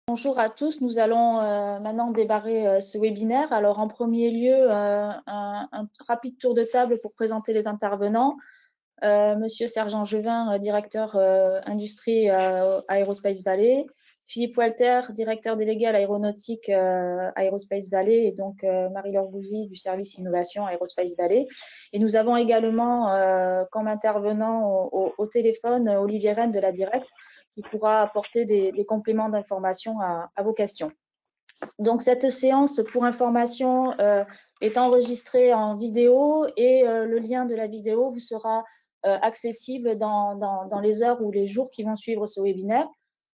Bonjour à tous, nous allons maintenant démarrer ce webinaire. Alors en premier lieu, un rapide tour de table pour présenter les intervenants. Monsieur Serge Angevin, directeur industrie Aerospace Valley. Philippe Walter, directeur délégué à l'aéronautique Aerospace Valley, et donc Marie-Laure Bouzy du service innovation Aerospace Valley. Et nous avons également comme intervenant au téléphone Olivier Rennes de la Directe, qui pourra apporter des compléments d'information à vos questions. Donc, cette séance, pour information, est enregistrée en vidéo et le lien de la vidéo vous sera accessible dans les heures ou les jours qui vont suivre ce webinaire.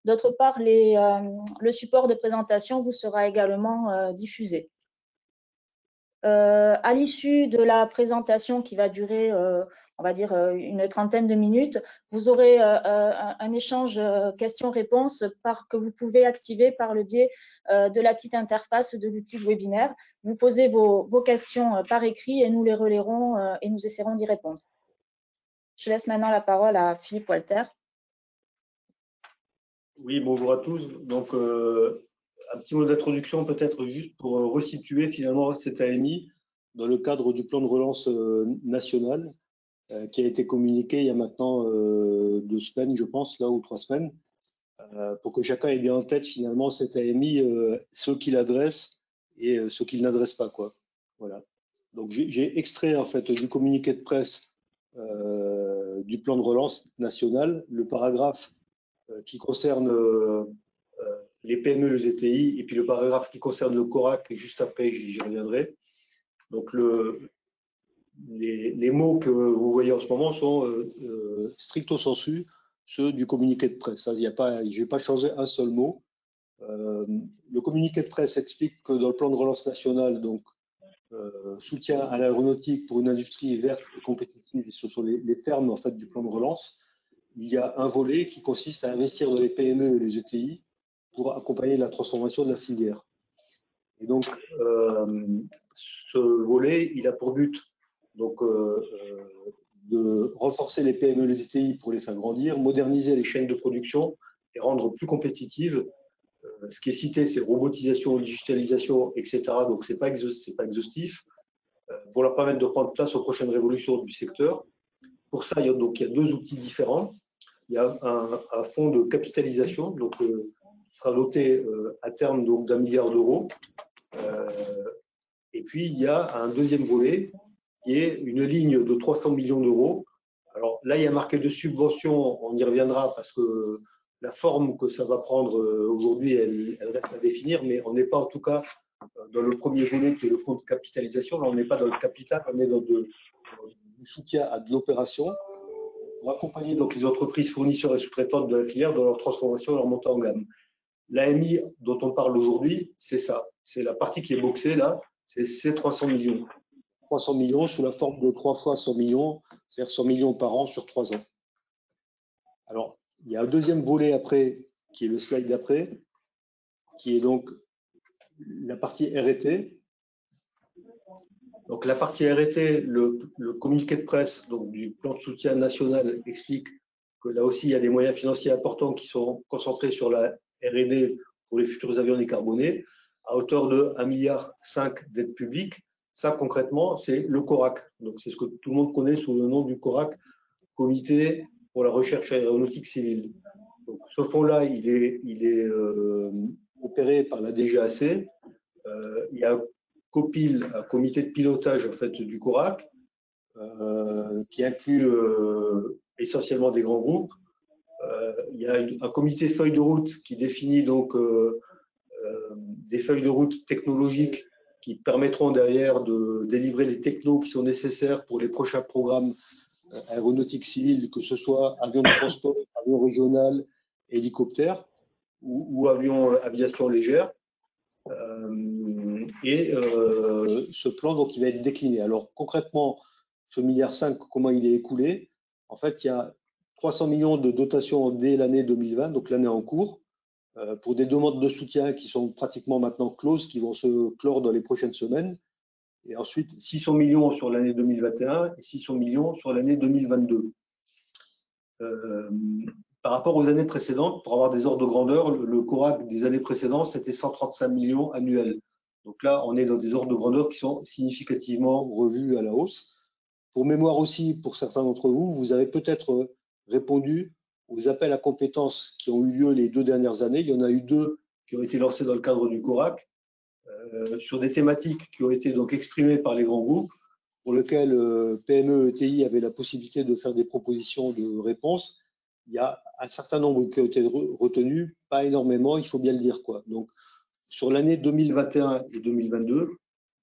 D'autre part, le support de présentation vous sera également diffusé. À l'issue de la présentation qui va durer, on va dire, une trentaine de minutes, vous aurez un échange questions-réponses que vous pouvez activer par le biais de la petite interface de l'outil de webinaire. Vous posez vos questions par écrit et nous les relayerons et nous essaierons d'y répondre. Je laisse maintenant la parole à Philippe Walter. Oui, bonjour à tous. Donc, un petit mot d'introduction peut-être juste pour resituer finalement cette AMI dans le cadre du plan de relance national qui a été communiqué il y a maintenant 2 semaines, je pense, là, ou 3 semaines, pour que chacun ait bien en tête finalement cette AMI, ce qu'il adresse et ce qu'il n'adresse pas, quoi. Voilà. Donc, j'ai extrait en fait du communiqué de presse du plan de relance national le paragraphe qui concerne les PME, les ETI, et puis le paragraphe qui concerne le CORAC, et juste après, j'y reviendrai. Donc, les mots que vous voyez en ce moment sont stricto sensu ceux du communiqué de presse. Je n'ai pas changé un seul mot. Le communiqué de presse explique que dans le plan de relance national, donc, soutien à l'aéronautique pour une industrie verte et compétitive, ce sont les termes en fait, du plan de relance. Il y a un volet qui consiste à investir dans les PME et les ETI pour accompagner la transformation de la filière. Et donc, ce volet, il a pour but donc, de renforcer les PME et les ETI pour les faire grandir, moderniser les chaînes de production et rendre plus compétitives. Ce qui est cité, c'est robotisation, digitalisation, etc. Donc, ce n'est pas exhaustif. Pour leur permettre de prendre place aux prochaines révolutions du secteur. Pour ça, il y a 2 outils différents. Il y a un fonds de capitalisation donc, qui sera doté à terme d'1 milliard d'euros. Et puis, il y a un deuxième volet qui est une ligne de 300 millions d'euros. Alors là, il y a marqué de subvention, on y reviendra parce que la forme que ça va prendre aujourd'hui, elle reste à définir, mais on n'est pas en tout cas dans le premier volet qui est le fonds de capitalisation. Là, on n'est pas dans le capital, on est dans du soutien à de l'opération pour accompagner donc les entreprises fournisseurs et sous-traitantes de la filière dans leur transformation et leur montée en gamme. L'AMI dont on parle aujourd'hui, c'est ça. C'est la partie qui est boxée là, c'est ces 300 millions. 300 millions sous la forme de 3 fois 100 millions, c'est-à-dire 100 millions par an sur 3 ans. Alors, il y a un deuxième volet après, qui est le slide d'après, qui est donc la partie R&T. Donc, la partie R&T, le communiqué de presse donc, du plan de soutien national explique que là aussi, il y a des moyens financiers importants qui sont concentrés sur la R&D pour les futurs avions décarbonés, à hauteur de 1,5 milliard d'aides publiques. Ça, concrètement, c'est le CORAC. Donc, c'est ce que tout le monde connaît sous le nom du CORAC, Comité pour la recherche aéronautique civile. Donc, ce fonds-là, il est opéré par la DGAC. Il y a un COPIL, un comité de pilotage en fait, du CORAC, qui inclut essentiellement des grands groupes. Il y a un comité feuille de route qui définit donc des feuilles de route technologiques qui permettront derrière de délivrer les technos qui sont nécessaires pour les prochains programmes aéronautiques civiles, que ce soit avions de transport, avions régional, hélicoptères ou aviation légère. Ce plan, donc, il va être décliné. Alors, concrètement, ce 1,5 milliard, comment il est écoulé? En fait, il y a 300 millions de dotations dès l'année 2020, donc l'année en cours, pour des demandes de soutien qui sont pratiquement maintenant closes, qui vont se clore dans les prochaines semaines. Et ensuite, 600 millions sur l'année 2021 et 600 millions sur l'année 2022. par rapport aux années précédentes, pour avoir des ordres de grandeur, le CORAC des années précédentes, c'était 135 millions annuels. Donc là, on est dans des ordres de grandeur qui sont significativement revus à la hausse. Pour mémoire aussi, pour certains d'entre vous, vous avez peut-être répondu aux appels à compétences qui ont eu lieu les 2 dernières années. Il y en a eu 2 qui ont été lancés dans le cadre du CORAC, sur des thématiques qui ont été donc exprimées par les grands groupes, pour lesquels PME, ETI avaient la possibilité de faire des propositions de réponse. Il y a un certain nombre qui ont été retenus, pas énormément, il faut bien le dire, quoi. Donc, sur l'année 2021 et 2022,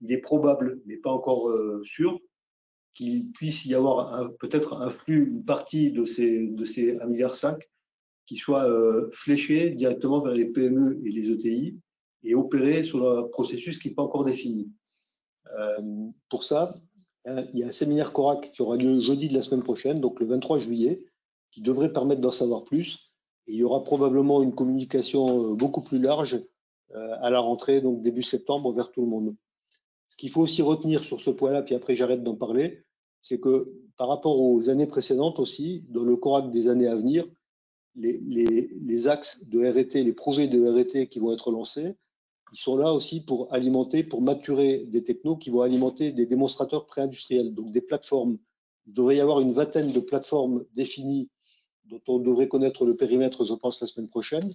il est probable, mais pas encore sûr, qu'il puisse y avoir peut-être un flux, une partie de ces 1,5 milliard qui soit fléché directement vers les PME et les ETI et opéré sur un processus qui n'est pas encore défini. Pour ça, il y a un séminaire CORAC qui aura lieu jeudi de la semaine prochaine, donc le 23 juillet, qui devrait permettre d'en savoir plus. Et il y aura probablement une communication beaucoup plus large à la rentrée, donc début septembre, vers tout le monde. Ce qu'il faut aussi retenir sur ce point-là, puis après j'arrête d'en parler, c'est que par rapport aux années précédentes aussi, dans le CORAC des années à venir, les axes de R&T, les projets de R&T qui vont être lancés, ils sont là aussi pour alimenter, pour maturer des technos qui vont alimenter des démonstrateurs pré-industriels, donc des plateformes. Il devrait y avoir une vingtaine de plateformes définies dont on devrait connaître le périmètre, je pense, la semaine prochaine,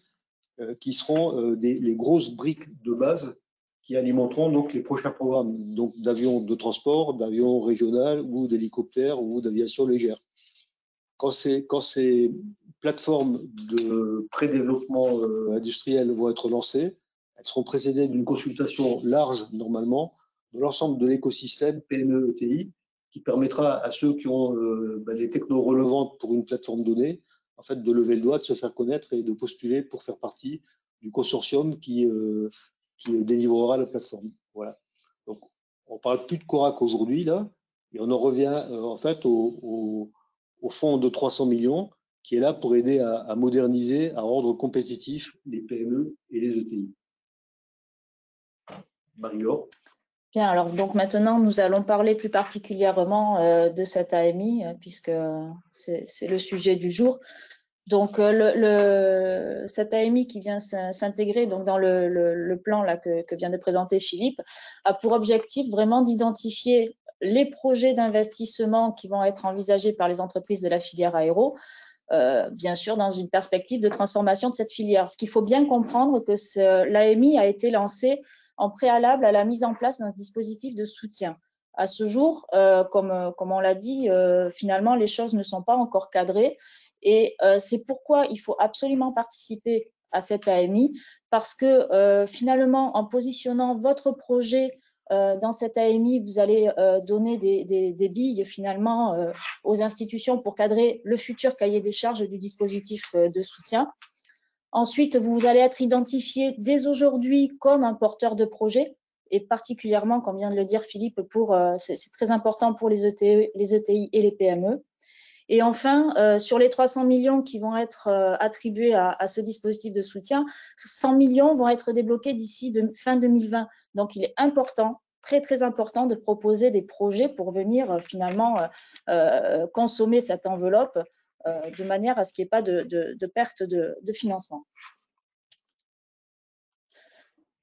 qui seront les grosses briques de base qui alimenteront donc les prochains programmes d'avions de transport, d'avions régionaux ou d'hélicoptères ou d'aviation légère. Quand ces plateformes de pré-développement industriel vont être lancées, elles seront précédées d'une consultation large, normalement, de l'ensemble de l'écosystème PME-ETI, qui permettra à ceux qui ont des technos relevantes pour une plateforme donnée, en fait, de lever le doigt, de se faire connaître et de postuler pour faire partie du consortium qui délivrera la plateforme. Voilà. Donc, on parle plus de CORAC aujourd'hui, là, et on en revient en fait au fonds de 300 millions qui est là pour aider à moderniser, à rendre compétitifs les PME et les ETI. Marie-Laure. Bien, alors donc maintenant, nous allons parler plus particulièrement de cette AMI, puisque c'est le sujet du jour. Donc, cette AMI qui vient s'intégrer dans le plan là, que vient de présenter Philippe a pour objectif vraiment d'identifier les projets d'investissement qui vont être envisagés par les entreprises de la filière aéro, bien sûr dans une perspective de transformation de cette filière. Ce qu'il faut bien comprendre que l'AMI a été lancée en préalable à la mise en place d'un dispositif de soutien. À ce jour, comme on l'a dit, finalement, les choses ne sont pas encore cadrées et c'est pourquoi il faut absolument participer à cette AMI parce que finalement, en positionnant votre projet dans cette AMI, vous allez donner des billes finalement aux institutions pour cadrer le futur cahier des charges du dispositif de soutien. Ensuite, vous allez être identifié dès aujourd'hui comme un porteur de projet et particulièrement, comme vient de le dire Philippe, c'est très important pour les ETI et les PME. Et enfin, sur les 300 millions qui vont être attribués à ce dispositif de soutien, 100 millions vont être débloqués d'ici fin 2020. Donc, il est important, très, très important de proposer des projets pour venir finalement consommer cette enveloppe de manière à ce qu'il n'y ait pas de perte de financement.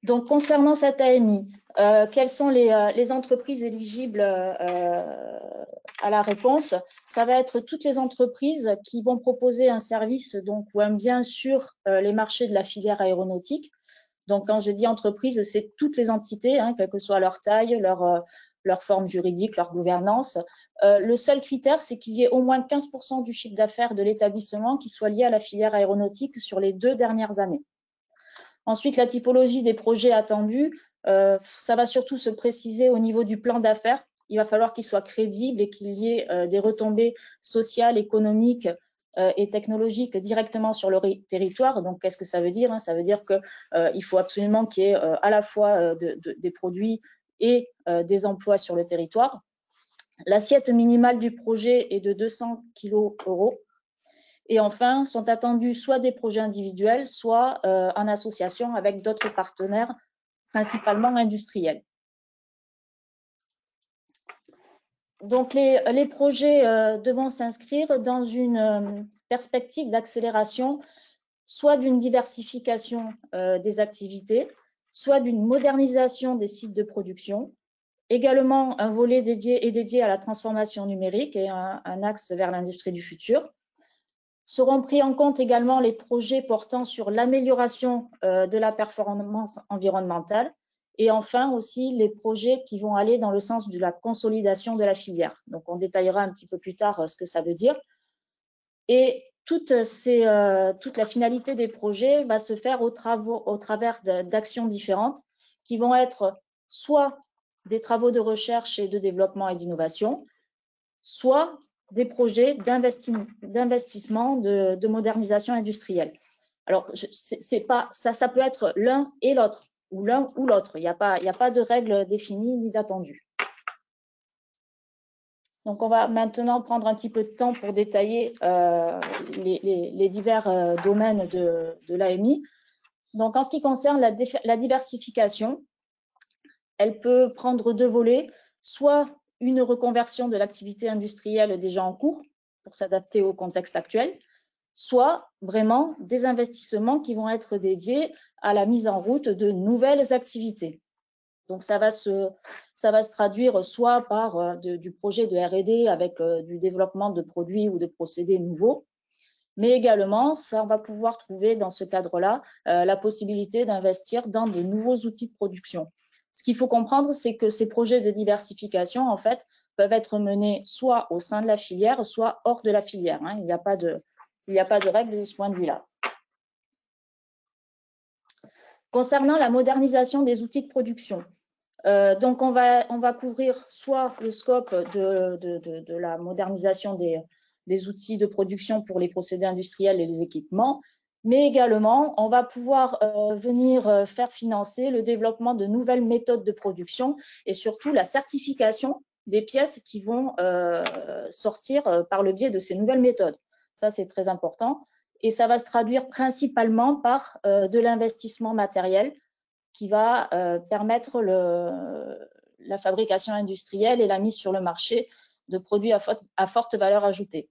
Donc, concernant cette AMI, quelles sont les entreprises éligibles à la réponse? Ça va être toutes les entreprises qui vont proposer un service ou un bien sur les marchés de la filière aéronautique. Donc, quand je dis entreprise, c'est toutes les entités, quelle que soit leur taille, leur forme juridique, leur gouvernance. Le seul critère, c'est qu'il y ait au moins 15% du chiffre d'affaires de l'établissement qui soit lié à la filière aéronautique sur les 2 dernières années. Ensuite, la typologie des projets attendus, ça va surtout se préciser au niveau du plan d'affaires. Il va falloir qu'il soit crédible et qu'il y ait des retombées sociales, économiques et technologiques directement sur le territoire. Donc, qu'est-ce que ça veut dire? Ça veut dire qu'il faut absolument qu'il y ait à la fois des produits et des emplois sur le territoire. L'assiette minimale du projet est de 200 kg/euros. Et enfin, sont attendus soit des projets individuels, soit en association avec d'autres partenaires, principalement industriels. Donc, les projets devront s'inscrire dans une perspective d'accélération, soit d'une diversification des activités, soit d'une modernisation des sites de production. Également, un volet dédié à la transformation numérique et un axe vers l'industrie du futur. Seront pris en compte également les projets portant sur l'amélioration de la performance environnementale et enfin aussi les projets qui vont aller dans le sens de la consolidation de la filière. Donc, on détaillera un petit peu plus tard ce que ça veut dire. Et toute la finalité des projets va se faire au travers d'actions différentes qui vont être soit des travaux de recherche et de développement et d'innovation, soit des projets d'investissement de modernisation industrielle. Alors, ça peut être l'un et l'autre, ou l'un ou l'autre. Il n'y a pas de règle définie ni d'attendu. Donc, on va maintenant prendre un petit peu de temps pour détailler les divers domaines de l'AMI. Donc, en ce qui concerne la diversification, elle peut prendre deux volets, soit une reconversion de l'activité industrielle déjà en cours pour s'adapter au contexte actuel, soit vraiment des investissements qui vont être dédiés à la mise en route de nouvelles activités. Donc, ça va se traduire soit par du projet de R&D avec du développement de produits ou de procédés nouveaux, mais également, ça, on va pouvoir trouver dans ce cadre-là la possibilité d'investir dans de nouveaux outils de production. Ce qu'il faut comprendre, c'est que ces projets de diversification, en fait, peuvent être menés soit au sein de la filière, soit hors de la filière. Hein. Il n'y a pas de règle de ce point de vue-là. Concernant la modernisation des outils de production, donc on va couvrir soit le scope de la modernisation des outils de production pour les procédés industriels et les équipements, mais également, on va pouvoir venir faire financer le développement de nouvelles méthodes de production et surtout la certification des pièces qui vont sortir par le biais de ces nouvelles méthodes. Ça, c'est très important. Et ça va se traduire principalement par de l'investissement matériel qui va permettre la fabrication industrielle et la mise sur le marché de produits à forte valeur ajoutée.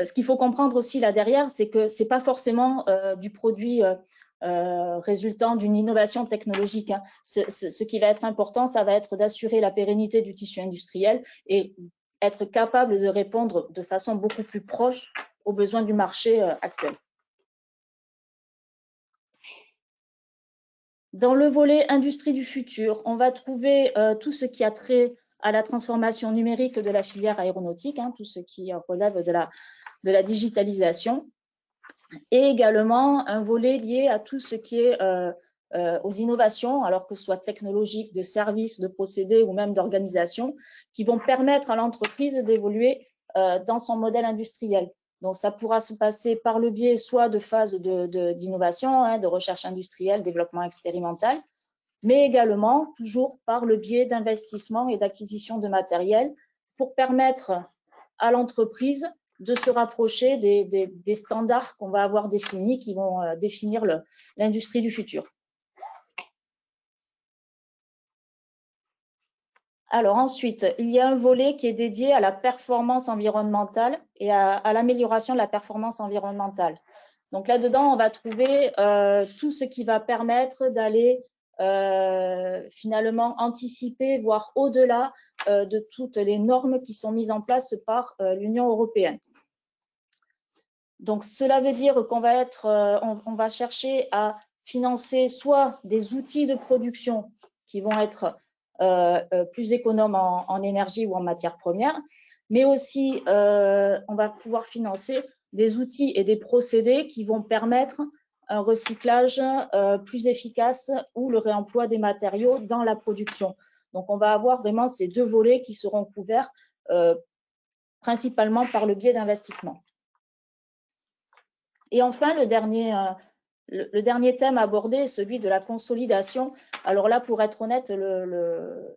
Ce qu'il faut comprendre aussi là derrière, c'est que ce n'est pas forcément du produit résultant d'une innovation technologique. Hein. Ce qui va être important, ça va être d'assurer la pérennité du tissu industriel et être capable de répondre de façon beaucoup plus proche aux besoins du marché actuel. Dans le volet industrie du futur, on va trouver tout ce qui a trait à la transformation numérique de la filière aéronautique, hein, tout ce qui relève de la digitalisation, et également un volet lié à tout ce qui est aux innovations, alors que ce soit technologiques, de services, de procédés ou même d'organisation, qui vont permettre à l'entreprise d'évoluer dans son modèle industriel. Donc, ça pourra se passer par le biais soit de phases d'innovation, hein, de recherche industrielle, développement expérimental, mais également toujours par le biais d'investissement et d'acquisition de matériel pour permettre à l'entreprise de se rapprocher des standards qu'on va avoir définis, qui vont définir l'industrie du futur. Alors ensuite, il y a un volet qui est dédié à la performance environnementale et à l'amélioration de la performance environnementale. Donc là-dedans, on va trouver tout ce qui va permettre d'aller finalement anticiper, voire au-delà de toutes les normes qui sont mises en place par l'Union européenne. Donc cela veut dire qu'on va on va chercher à financer soit des outils de production qui vont être plus économes en énergie ou en matières premières, mais aussi on va pouvoir financer des outils et des procédés qui vont permettre un recyclage plus efficace ou le réemploi des matériaux dans la production. Donc on va avoir vraiment ces deux volets qui seront couverts principalement par le biais d'investissement. Et enfin, le dernier thème abordé est celui de la consolidation. Alors là, pour être honnête, le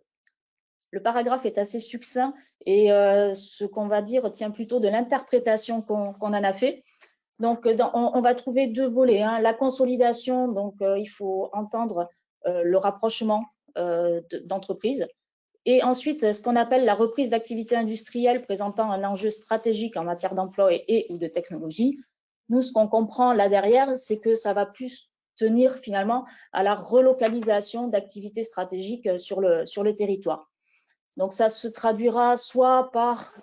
paragraphe est assez succinct et ce qu'on va dire tient plutôt de l'interprétation qu'on en a fait. Donc, on va trouver deux volets. Hein. La consolidation, donc il faut entendre le rapprochement d'entreprises Et ensuite, ce qu'on appelle la reprise d'activité industrielle présentant un enjeu stratégique en matière d'emploi et ou de technologie. Nous, ce qu'on comprend là derrière, c'est que ça va plus tenir finalement à la relocalisation d'activités stratégiques sur le territoire. Donc, ça se traduira soit par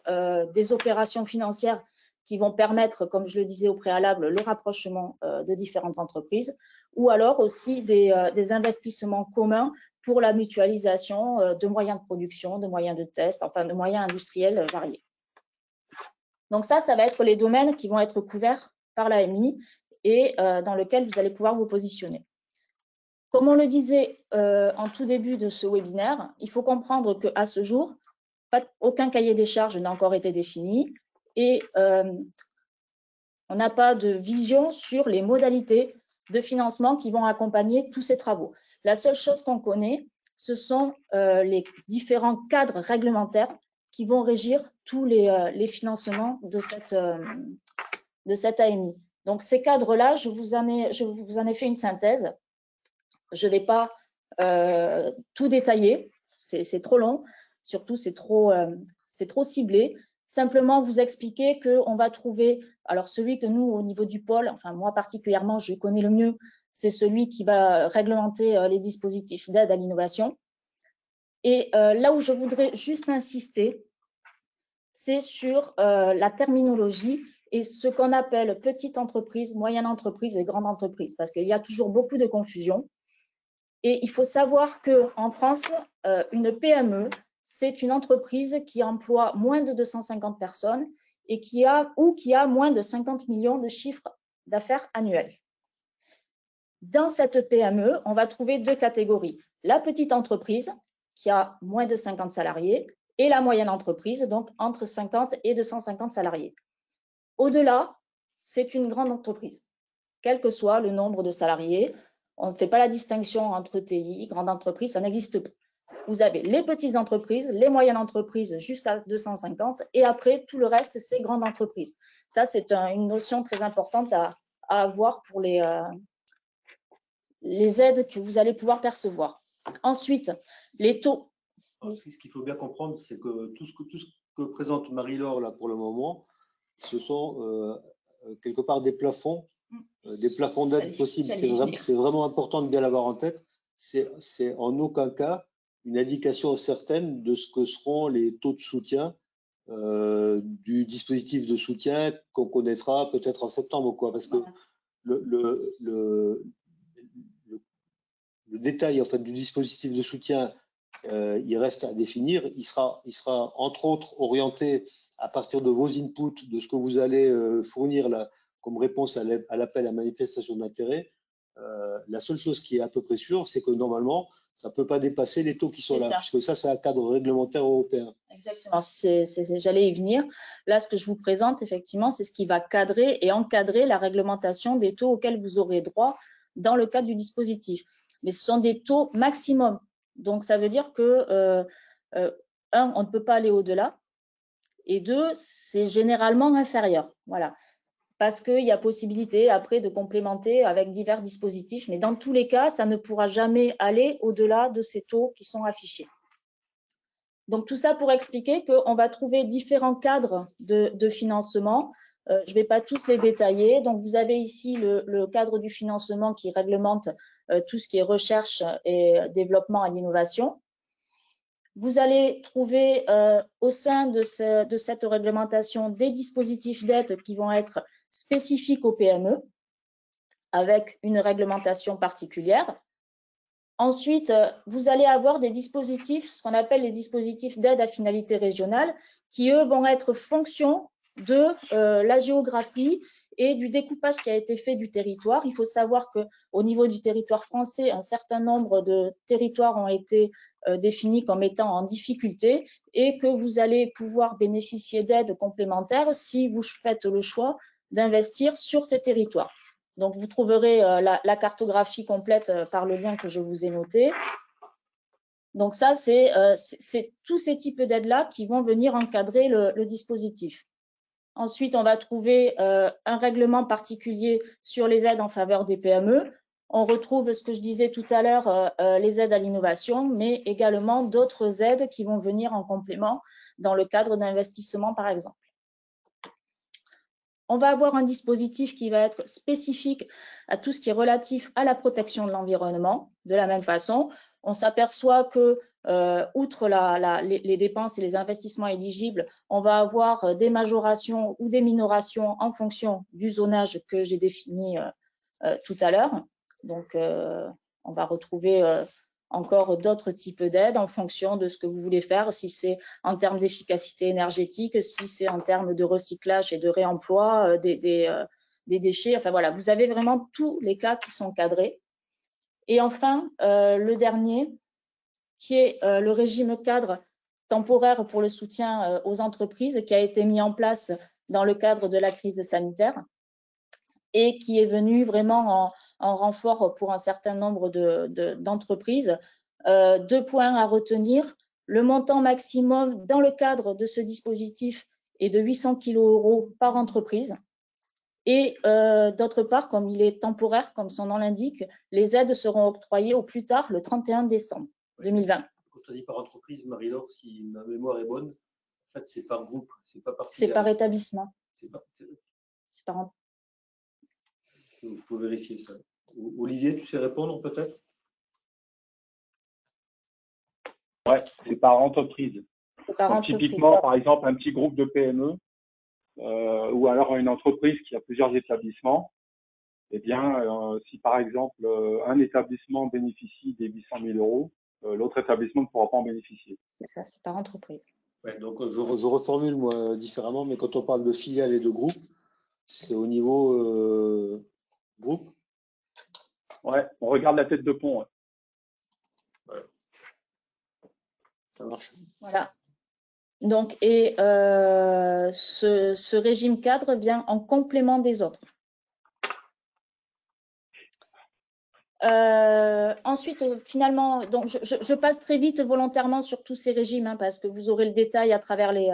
des opérations financières qui vont permettre, comme je le disais au préalable, le rapprochement de différentes entreprises, ou alors aussi des investissements communs pour la mutualisation de moyens de production, de moyens de test, enfin de moyens industriels variés. Donc ça va être les domaines qui vont être couverts par l'AMI et dans lesquels vous allez pouvoir vous positionner. Comme on le disait en tout début de ce webinaire, il faut comprendre qu'à ce jour, aucun cahier des charges n'a encore été défini et on n'a pas de vision sur les modalités de financement qui vont accompagner tous ces travaux. La seule chose qu'on connaît, ce sont les différents cadres réglementaires qui vont régir tous les financements de cette AMI. Donc, ces cadres-là, je vous en ai fait une synthèse. Je ne vais pas tout détailler, c'est trop long, surtout c'est trop ciblé. Simplement vous expliquer qu'on va trouver, alors celui que nous, au niveau du pôle, enfin moi particulièrement, je connais le mieux, c'est celui qui va réglementer les dispositifs d'aide à l'innovation. Et là où je voudrais juste insister, c'est sur la terminologie et ce qu'on appelle petite entreprise, moyenne entreprise et grande entreprise, parce qu'il y a toujours beaucoup de confusion. Et il faut savoir qu'en France, une PME, c'est une entreprise qui emploie moins de 250 personnes et qui a moins de 50 millions de chiffres d'affaires annuels. Dans cette PME, on va trouver deux catégories. La petite entreprise, qui a moins de 50 salariés, et la moyenne entreprise, donc entre 50 et 250 salariés. Au-delà, c'est une grande entreprise, quel que soit le nombre de salariés. On ne fait pas la distinction entre TI, grande entreprise, ça n'existe pas. Vous avez les petites entreprises, les moyennes entreprises jusqu'à 250 et après, tout le reste, c'est grande entreprise. Ça, c'est une notion très importante à avoir pour les aides que vous allez pouvoir percevoir. Ensuite, les taux. Ce qu'il faut bien comprendre, c'est que tout ce que présente Marie-Laure là pour le moment, ce sont quelque part des plafonds d'aide possibles. C'est vraiment important de bien l'avoir en tête. C'est en aucun cas une indication certaine de ce que seront les taux de soutien du dispositif de soutien qu'on connaîtra peut-être en septembre, quoi, parce que le détail en fait du dispositif de soutien, il reste à définir. Il sera entre autres orienté à partir de vos inputs, de ce que vous allez fournir là, comme réponse à l'appel à manifestation d'intérêt. La seule chose qui est à peu près sûre, c'est que normalement, ça ne peut pas dépasser les taux qui sont là, puisque ça, c'est un cadre réglementaire européen. Exactement, j'allais y venir. Là, ce que je vous présente, effectivement, c'est ce qui va cadrer et encadrer la réglementation des taux auxquels vous aurez droit dans le cadre du dispositif. Mais ce sont des taux maximum. Donc, ça veut dire que, un, on ne peut pas aller au-delà, et deux, c'est généralement inférieur. Voilà. Parce qu'il y a possibilité après de complémenter avec divers dispositifs, mais dans tous les cas, ça ne pourra jamais aller au-delà de ces taux qui sont affichés. Donc, tout ça pour expliquer qu'on va trouver différents cadres de financement. Je ne vais pas tous les détailler. Donc, vous avez ici le cadre du financement qui réglemente tout ce qui est recherche et développement et l'innovation. Vous allez trouver au sein de cette réglementation des dispositifs d'aide qui vont être spécifiques aux PME avec une réglementation particulière. Ensuite, vous allez avoir des dispositifs, ce qu'on appelle les dispositifs d'aide à finalité régionale, qui eux vont être fonction de la géographie et du découpage qui a été fait du territoire. Il faut savoir qu'au niveau du territoire français, un certain nombre de territoires ont été définis comme étant en difficulté et que vous allez pouvoir bénéficier d'aides complémentaires si vous faites le choix d'investir sur ces territoires. Donc, vous trouverez la cartographie complète par le lien que je vous ai noté. Donc, ça, c'est tous ces types d'aides-là qui vont venir encadrer le dispositif. Ensuite, on va trouver un règlement particulier sur les aides en faveur des PME. on retrouve ce que je disais tout à l'heure, les aides à l'innovation, mais également d'autres aides qui vont venir en complément dans le cadre d'investissement, par exemple. On va avoir un dispositif qui va être spécifique à tout ce qui est relatif à la protection de l'environnement. De la même façon, on s'aperçoit que, outre les dépenses et les investissements éligibles, on va avoir des majorations ou des minorations en fonction du zonage que j'ai défini tout à l'heure. Donc, on va retrouver encore d'autres types d'aides en fonction de ce que vous voulez faire, si c'est en termes d'efficacité énergétique, si c'est en termes de recyclage et de réemploi des déchets. Enfin voilà, vous avez vraiment tous les cas qui sont cadrés. Et enfin, le dernier, qui est le régime cadre temporaire pour le soutien aux entreprises qui a été mis en place dans le cadre de la crise sanitaire et qui est venu vraiment en renfort pour un certain nombre d'entreprises. 2 points à retenir. Le montant maximum dans le cadre de ce dispositif est de 800 kg € par entreprise. Et d'autre part, comme il est temporaire, comme son nom l'indique, les aides seront octroyées au plus tard le 31 décembre 2020. Quand on dit par entreprise, Marie-Laure, si ma mémoire est bonne, en fait, c'est par groupe, c'est pas par filiale. C'est par établissement. C'est par... Il faut vérifier ça. Olivier, tu sais répondre peut-être? Ouais, c'est par entreprise. Typiquement, par exemple, un petit groupe de PME ou alors une entreprise qui a plusieurs établissements, eh bien, si par exemple un établissement bénéficie des 800 000 €, l'autre établissement ne pourra pas en bénéficier. C'est ça, c'est par entreprise. Ouais, donc je reformule moi différemment, mais quand on parle de filiales et de groupes, c'est au niveau groupe. Ouais, on regarde la tête de pont. Ouais. Ouais. Ça marche. Voilà. Donc, et ce régime cadre vient en complément des autres. Ensuite, finalement, donc je passe très vite volontairement sur tous ces régimes hein, parce que vous aurez le détail à travers les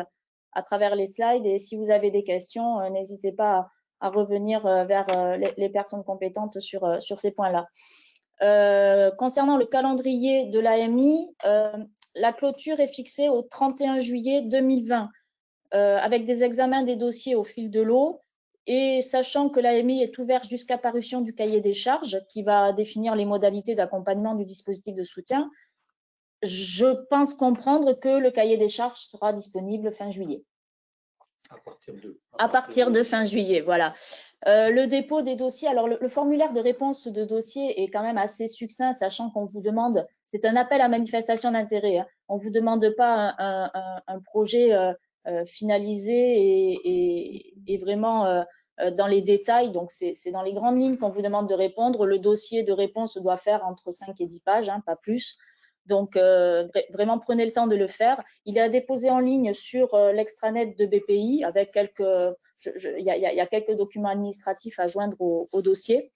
slides. Et si vous avez des questions, n'hésitez pas à revenir vers les personnes compétentes sur ces points-là. Concernant le calendrier de l'AMI, la clôture est fixée au 31 juillet 2020 avec des examens des dossiers au fil de l'eau et sachant que l'AMI est ouverte jusqu'à parution du cahier des charges qui va définir les modalités d'accompagnement du dispositif de soutien, je pense comprendre que le cahier des charges sera disponible fin juillet. À partir de fin juillet, voilà. Le dépôt des dossiers, alors le formulaire de réponse de dossier est quand même assez succinct, sachant qu'on vous demande, c'est un appel à manifestation d'intérêt, hein. On ne vous demande pas un projet finalisé et vraiment dans les détails, donc c'est dans les grandes lignes qu'on vous demande de répondre. Le dossier de réponse doit faire entre 5 et 10 pages, hein, pas plus. Donc, vraiment, prenez le temps de le faire. Il est déposé en ligne sur l'extranet de BPI avec il y a quelques documents administratifs à joindre au dossier.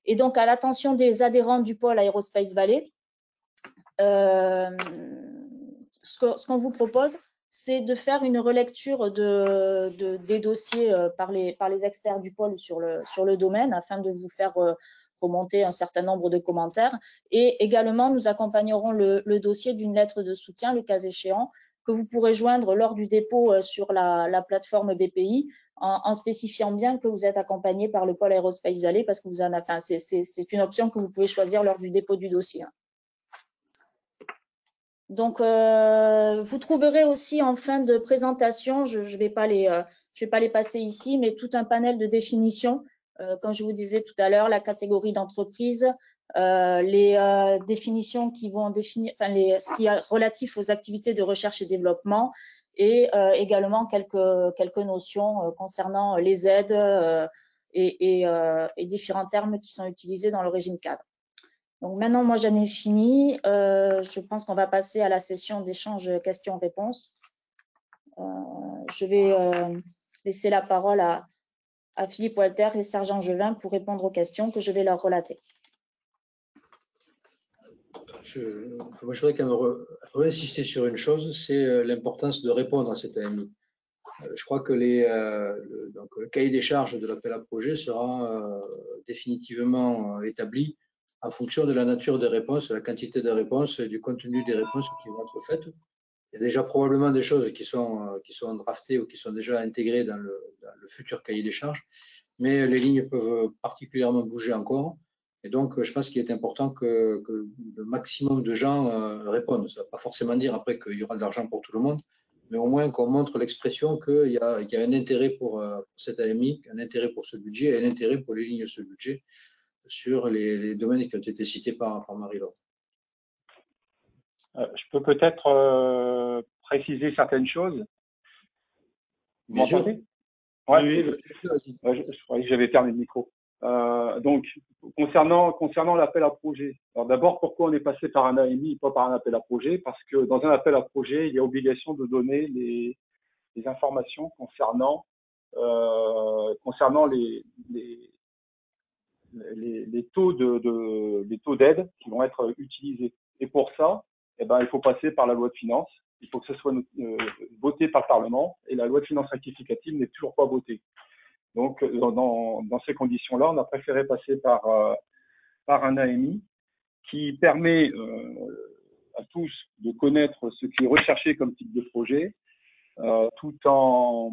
Et donc, à l'attention des adhérents du pôle Aerospace Valley, ce qu'on vous propose, c'est de faire une relecture des dossiers par les experts du pôle sur le domaine afin de vous faire remonter un certain nombre de commentaires et également nous accompagnerons le dossier d'une lettre de soutien, le cas échéant, que vous pourrez joindre lors du dépôt sur la plateforme BPI en spécifiant bien que vous êtes accompagné par le pôle Aerospace Valley parce que c'est une option que vous pouvez choisir lors du dépôt du dossier. Donc, vous trouverez aussi en fin de présentation, je ne vais pas les passer ici, mais tout un panel de définitions, comme je vous disais tout à l'heure, la catégorie d'entreprise, les définitions qui vont définir, enfin, ce qui est relatif aux activités de recherche et développement, et également quelques notions concernant les aides et différents termes qui sont utilisés dans le régime cadre. Donc maintenant, moi, j'en ai fini. Je pense qu'on va passer à la session d'échange questions-réponses. Je vais laisser la parole à Philippe Walter et Serge Angevin pour répondre aux questions que je vais leur relater. Je voudrais quand même réinsister sur une chose, c'est l'importance de répondre à cette AMI. Je crois que le cahier des charges de l'appel à projet sera définitivement établi en fonction de la nature des réponses, la quantité des réponses et du contenu des réponses qui vont être faites. Il y a déjà probablement des choses qui sont draftées ou qui sont déjà intégrées dans le futur cahier des charges, mais les lignes peuvent particulièrement bouger encore. Et donc, je pense qu'il est important que le maximum de gens répondent. Ça ne veut pas forcément dire après qu'il y aura de l'argent pour tout le monde, mais au moins qu'on montre l'expression qu'il y a un intérêt pour cette AMI, un intérêt pour ce budget et un intérêt pour les lignes de ce budget sur les domaines qui ont été cités par Marie-Laure. Je peux peut-être préciser certaines choses. Vous m'entendez ? Ouais. Oui, je croyais que j'avais fermé le micro. Donc, concernant l'appel à projet. Alors d'abord, pourquoi on est passé par un AMI et pas par un appel à projet? Parce que dans un appel à projet, il y a obligation de donner les informations concernant les taux d'aide qui vont être utilisés. Et pour ça, il faut passer par la loi de finances. Il faut que ce soit voté par le Parlement, et la loi de finances rectificative n'est toujours pas votée. Donc, dans ces conditions-là, on a préféré passer par un AMI qui permet à tous de connaître ce qui est recherché comme type de projet, tout en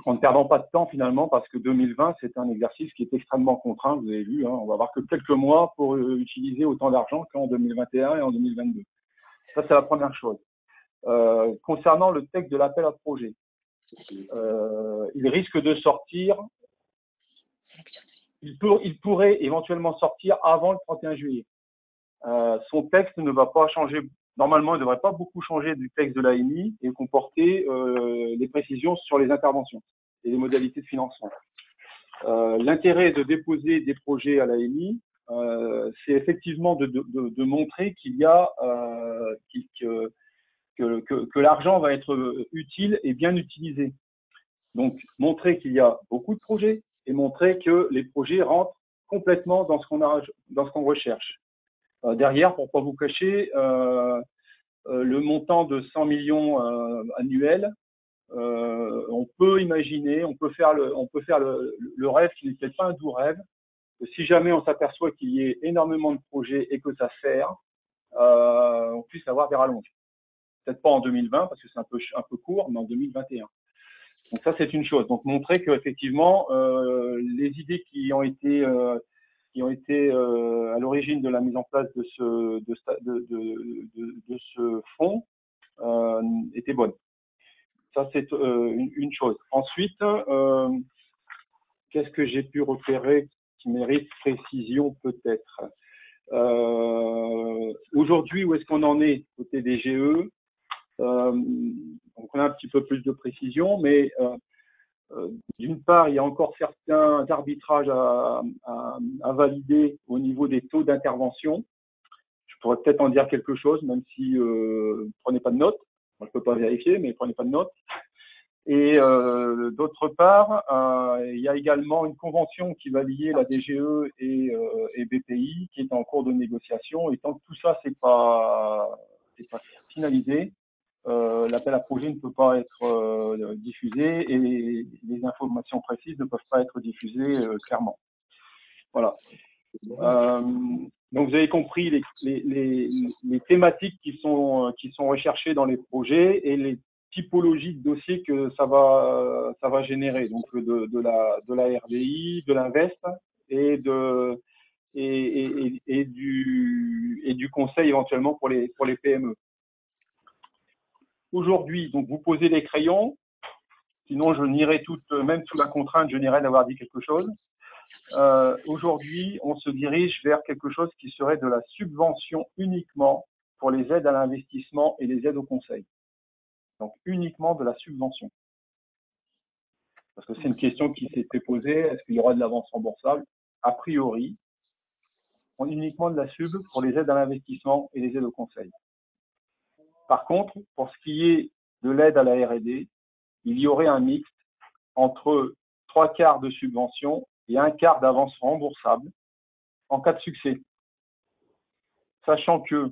ne perdant pas de temps finalement, parce que 2020, c'est un exercice qui est extrêmement contraint. Vous avez vu, on va avoir que quelques mois pour utiliser autant d'argent qu'en 2021 et en 2022. Ça, c'est la première chose. Concernant le texte de l'appel à projet, il risque de sortir. Il pourrait éventuellement sortir avant le 31 juillet. Son texte ne va pas changer. Normalement, il ne devrait pas beaucoup changer du texte de l'AMI et comporter les précisions sur les interventions et les modalités de financement. L'intérêt de déposer des projets à l'AMI, c'est effectivement de montrer qu'il y a que l'argent va être utile et bien utilisé. Donc, montrer qu'il y a beaucoup de projets et montrer que les projets rentrent complètement dans ce qu'on recherche. Derrière, pour pas vous cacher, le montant de 100 millions annuels, on peut imaginer, on peut faire le rêve qui n'est peut-être pas un doux rêve, que si jamais on s'aperçoit qu'il y ait énormément de projets et que ça sert, on puisse avoir des rallonges. Peut-être pas en 2020 parce que c'est un peu court, mais en 2021. Donc ça, c'est une chose. Donc montrer que effectivement les idées qui ont été à l'origine de la mise en place de ce fonds étaient bonnes. Ça, c'est une chose. Ensuite, qu'est-ce que j'ai pu repérer qui mérite précision peut-être? Aujourd'hui, où est-ce qu'on en est côté des GE? Donc on a un petit peu plus de précision, mais d'une part, il y a encore certains arbitrages à valider au niveau des taux d'intervention. Je pourrais peut-être en dire quelque chose, même si prenez pas de notes. Moi, je peux pas vérifier, mais prenez pas de notes. Et d'autre part, il y a également une convention qui va lier la DGE et BPI qui est en cours de négociation. Et tant que tout ça c'est pas finalisé, l'appel à projet ne peut pas être diffusé et les informations précises ne peuvent pas être diffusées clairement. Voilà. Donc vous avez compris les thématiques qui sont recherchées dans les projets et les typologies de dossiers que ça va générer. Donc de la RDI, de l'Invest et du conseil éventuellement pour les PME. Aujourd'hui, donc vous posez les crayons, sinon je nierai même sous la contrainte, je nierai d'avoir dit quelque chose. Aujourd'hui, on se dirige vers quelque chose qui serait de la subvention uniquement pour les aides à l'investissement et les aides au conseil. Donc uniquement de la subvention. Parce que c'est une question qui s'est posée, est-ce qu'il y aura de l'avance remboursable? A priori, uniquement de la sub pour les aides à l'investissement et les aides au conseil. Par contre, pour ce qui est de l'aide à la R&D, il y aurait un mixte entre 3/4 de subvention et 1/4 d'avance remboursable en cas de succès. Sachant que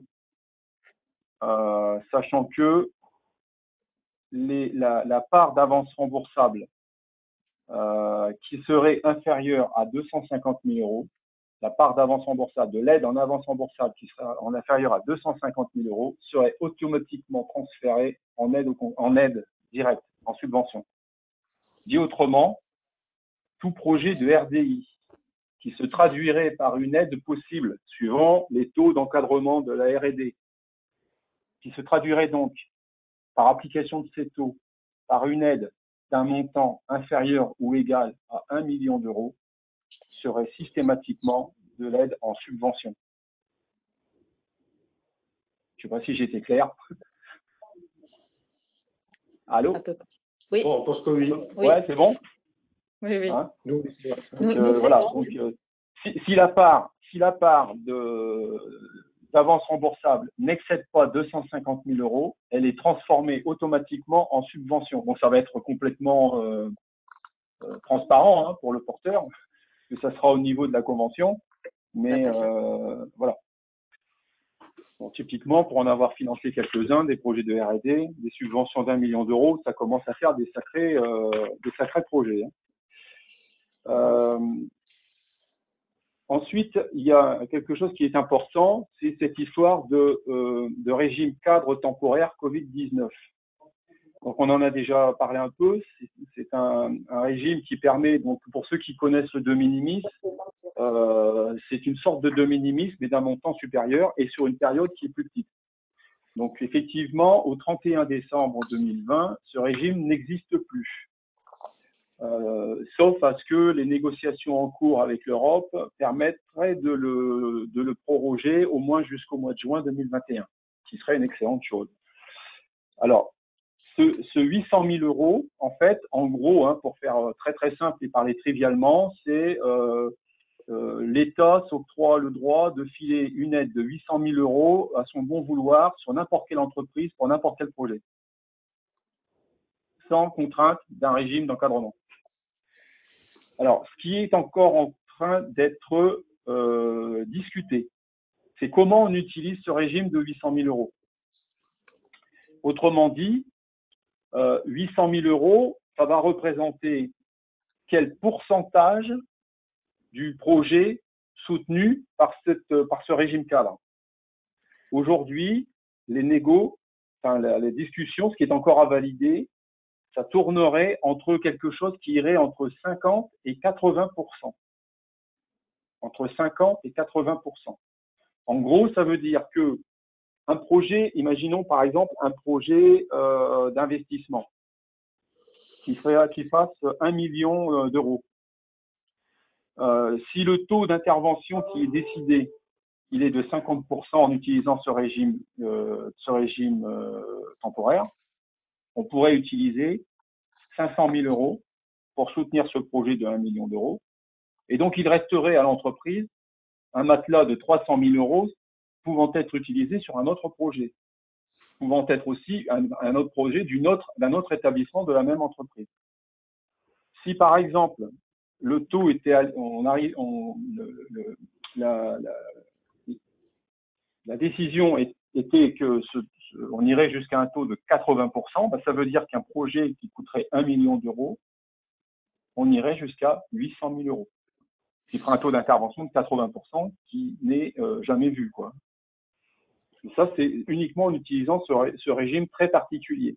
la part d'avance remboursable qui serait inférieure à 250 000 euros la part d'avance remboursable, de l'aide en avance remboursable qui sera en inférieur à 250 000 euros serait automatiquement transférée en aide directe, en subvention. Dit autrement, tout projet de RDI qui se traduirait par une aide possible suivant les taux d'encadrement de la R&D, qui se traduirait donc par application de ces taux par une aide d'un montant inférieur ou égal à 1 million d'euros, serait systématiquement de l'aide en subvention. Je ne sais pas si j'étais clair. Allô? Oui. Bon, on pense que oui. Ouais, c'est bon? Oui, oui. Hein? Nous, Voilà. Bon. Donc, si la part d'avance remboursable n'excède pas 250 000 euros, elle est transformée automatiquement en subvention. Bon, ça va être complètement transparent pour le porteur, que ça sera au niveau de la convention, mais voilà. Bon, typiquement, pour en avoir financé quelques-uns, des projets de R&D, des subventions d'1 million d'euros, ça commence à faire des sacrés projets. Ensuite, il y a quelque chose qui est important, c'est cette histoire de régime cadre temporaire Covid-19. Donc, on en a déjà parlé un peu. C'est un régime qui permet, donc, pour ceux qui connaissent le de minimis, c'est une sorte de minimis, mais d'un montant supérieur et sur une période qui est plus petite. Donc, effectivement, au 31 décembre 2020, ce régime n'existe plus. Sauf à ce que les négociations en cours avec l'Europe permettraient de le proroger au moins jusqu'au mois de juin 2021, ce qui serait une excellente chose. Alors, ce 800 000 euros, en fait, en gros, pour faire très très simple et parler trivialement, c'est l'État s'octroie le droit de filer une aide de 800 000 euros à son bon vouloir sur n'importe quelle entreprise pour n'importe quel projet, sans contrainte d'un régime d'encadrement. Alors, ce qui est encore en train d'être discuté, c'est comment on utilise ce régime de 800 000 euros. Autrement dit, 800 000 euros, ça va représenter quel pourcentage du projet soutenu par ce régime cadre. Aujourd'hui, les discussions, ce qui est encore à valider, ça tournerait entre quelque chose qui irait entre 50 et 80%. Entre 50 et 80%. En gros, ça veut dire que un projet, imaginons par exemple un projet d'investissement qui fasse 1 million d'euros. Si le taux d'intervention qui est décidé, il est de 50% en utilisant ce régime temporaire, on pourrait utiliser 500 000 euros pour soutenir ce projet de 1 million d'euros. Et donc, il resterait à l'entreprise un matelas de 300 000 euros pouvant être utilisé sur un autre projet, pouvant être aussi un autre projet d'un autre établissement de la même entreprise. Si par exemple le taux était, la décision était que on irait jusqu'à un taux de 80%, ça veut dire qu'un projet qui coûterait 1 million d'euros, on irait jusqu'à 800 000 euros. Ce qui fera un taux d'intervention de 80% qui n'est jamais vu, quoi. Et ça, c'est uniquement en utilisant ce régime très particulier.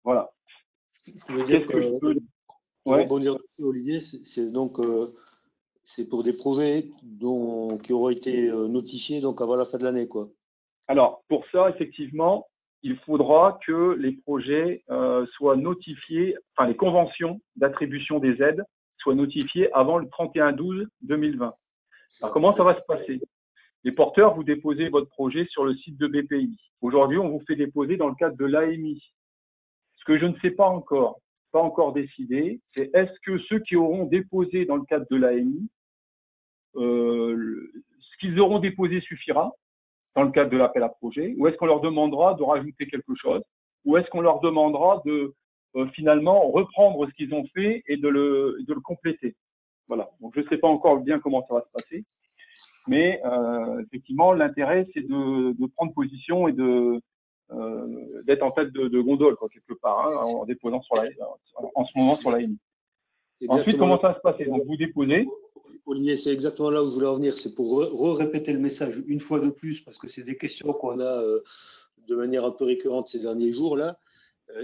Voilà. Ce qui veut dire que pour rebondir dessus, Olivier, c'est donc c'est pour des projets qui auront été notifiés donc avant la fin de l'année, quoi. Alors, pour ça, effectivement, il faudra que les projets soient notifiés, enfin les conventions d'attribution des aides soient notifiées avant le 31/12/2020. Alors, comment ça va se passer? Les porteurs, vous déposez votre projet sur le site de BPI. Aujourd'hui, on vous fait déposer dans le cadre de l'AMI. Ce que je ne sais pas encore décidé, c'est est-ce que ceux qui auront déposé dans le cadre de l'AMI, ce qu'ils auront déposé suffira dans le cadre de l'appel à projet, ou est-ce qu'on leur demandera de rajouter quelque chose, ou est-ce qu'on leur demandera de finalement reprendre ce qu'ils ont fait et de le compléter. Voilà. Donc je ne sais pas encore bien comment ça va se passer, mais effectivement l'intérêt c'est de prendre position et d'être en tête de gondole, quoi, quelque part, en déposant en ce moment sur l'AMI. Ensuite, comment ça va se passer? Donc, vous déposez. Olivier, c'est exactement là où je voulais en venir. C'est pour répéter le message une fois de plus, parce que c'est des questions qu'on a de manière un peu récurrente ces derniers jours là.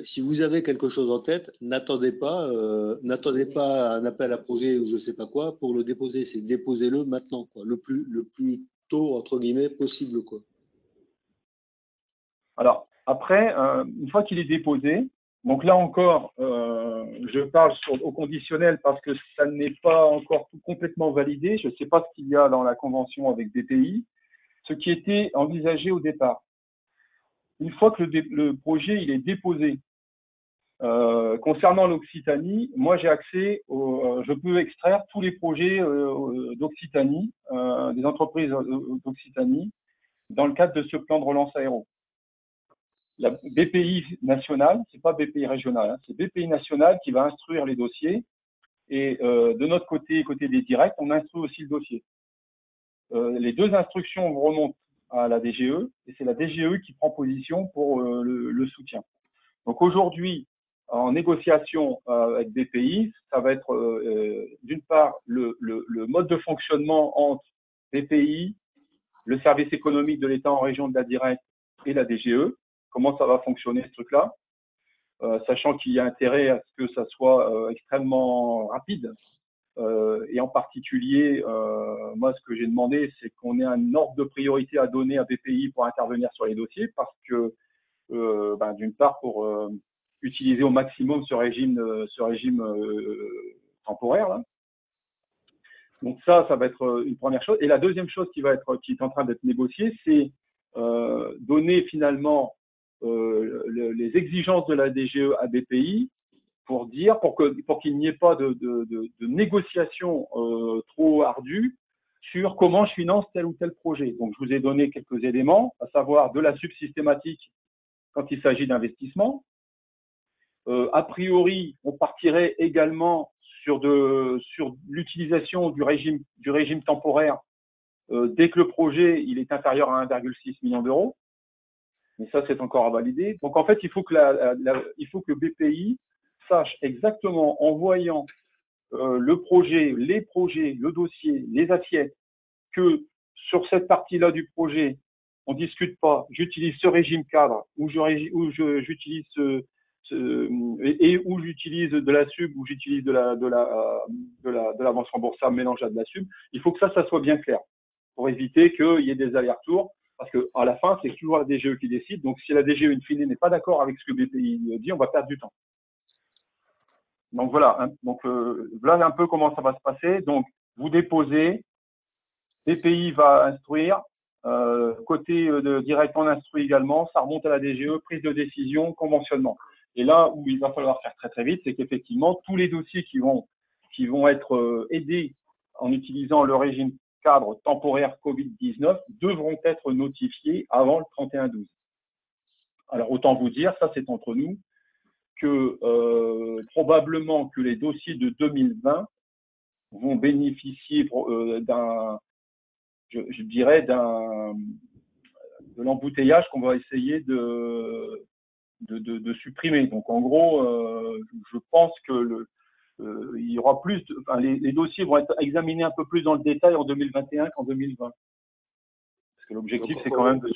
Si vous avez quelque chose en tête, n'attendez pas un appel à projet ou je sais pas quoi pour le déposer. C'est déposez-le maintenant, quoi, le plus tôt entre guillemets possible, quoi. Alors après, une fois qu'il est déposé, donc là encore, je parle au conditionnel parce que ça n'est pas encore tout complètement validé. Je ne sais pas ce qu'il y a dans la convention avec BPI, ce qui était envisagé au départ. Une fois que le projet il est déposé, concernant l'Occitanie, moi j'ai accès je peux extraire tous les projets d'Occitanie, des entreprises d'Occitanie, dans le cadre de ce plan de relance aéro. La BPI nationale, c'est pas BPI régional, hein, c'est BPI national qui va instruire les dossiers. Et de notre côté, côté des directs, on instruit aussi le dossier. Les deux instructions remontent à la DGE et c'est la DGE qui prend position pour le soutien. Donc aujourd'hui, en négociation avec BPI, ça va être d'une part le mode de fonctionnement entre BPI, le service économique de l'État en région de la directe et la DGE. Comment ça va fonctionner ce truc-là, sachant qu'il y a intérêt à ce que ça soit extrêmement rapide. Et en particulier, moi, ce que j'ai demandé, c'est qu'on ait un ordre de priorité à donner à BPI pour intervenir sur les dossiers, parce que, d'une part, pour utiliser au maximum ce régime temporaire là. Donc ça va être une première chose. Et la deuxième chose qui est en train d'être négociée, c'est donner finalement les exigences de la DGE à BPI pour qu'il n'y ait pas de négociation trop ardue sur comment je finance tel ou tel projet. Donc je vous ai donné quelques éléments, à savoir de la subsystématique quand il s'agit d'investissement. A priori, on partirait également sur l'utilisation du régime temporaire dès que le projet il est inférieur à 1,6 million d'euros. Mais ça, c'est encore à valider. Donc, en fait, il faut que BPI sache exactement, en voyant le projet, les projets, le dossier, les assiettes, que sur cette partie-là du projet, on discute pas, j'utilise ce régime cadre, ou j'utilise où j'utilise de la sub, ou j'utilise de l'avance remboursable mélangée à de la sub. Il faut que ça soit bien clair pour éviter qu'il y ait des allers-retours. Parce que à la fin, c'est toujours la DGE qui décide. Donc, si la DGE, in fine, n'est pas d'accord avec ce que BPI dit, on va perdre du temps. Donc, voilà. Hein. Donc, voilà un peu comment ça va se passer. Donc, vous déposez, BPI va instruire. Côté de direct, on instruit également. Ça remonte à la DGE, prise de décision, conventionnement. Et là où il va falloir faire très, très vite, c'est qu'effectivement, tous les dossiers qui vont être aidés en utilisant le régime cadre temporaire Covid-19 devront être notifiés avant le 31/12. Alors, autant vous dire, ça c'est entre nous, que probablement que les dossiers de 2020 vont bénéficier de l'embouteillage qu'on va essayer de supprimer. Donc, en gros, je pense que il y aura plus, les dossiers vont être examinés un peu plus dans le détail en 2021 qu'en 2020. Parce que l'objectif, c'est quand même de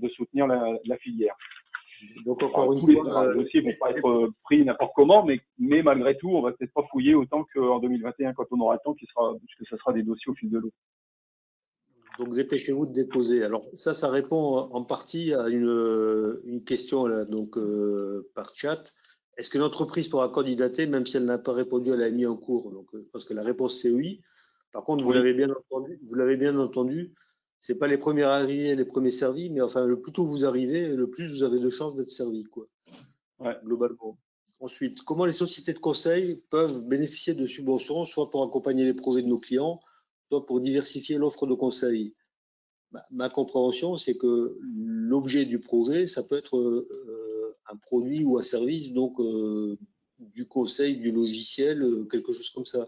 soutenir la filière. Donc, encore une fois, les dossiers vont pas être pris n'importe comment, mais malgré tout, on va peut-être pas fouiller autant qu'en 2021 quand on aura le temps, puisque ça sera des dossiers au fil de l'eau. Donc, dépêchez-vous de déposer. Alors, ça répond en partie à une question là, donc, par chat. Est-ce que l'entreprise pourra candidater même si elle n'a pas répondu à l'AMI en cours? Donc, parce que la réponse c'est oui. Par contre, vous l'avez bien entendu, c'est pas les premiers arrivés, les premiers servis, mais enfin, le plus tôt vous arrivez, le plus vous avez de chances d'être servi, quoi. Ouais. Globalement. Ensuite, comment les sociétés de conseil peuvent bénéficier de subventions, soit pour accompagner les projets de nos clients, soit pour diversifier l'offre de conseil? Ma compréhension, c'est que l'objet du projet, ça peut être un produit ou un service, donc du conseil, du logiciel, quelque chose comme ça.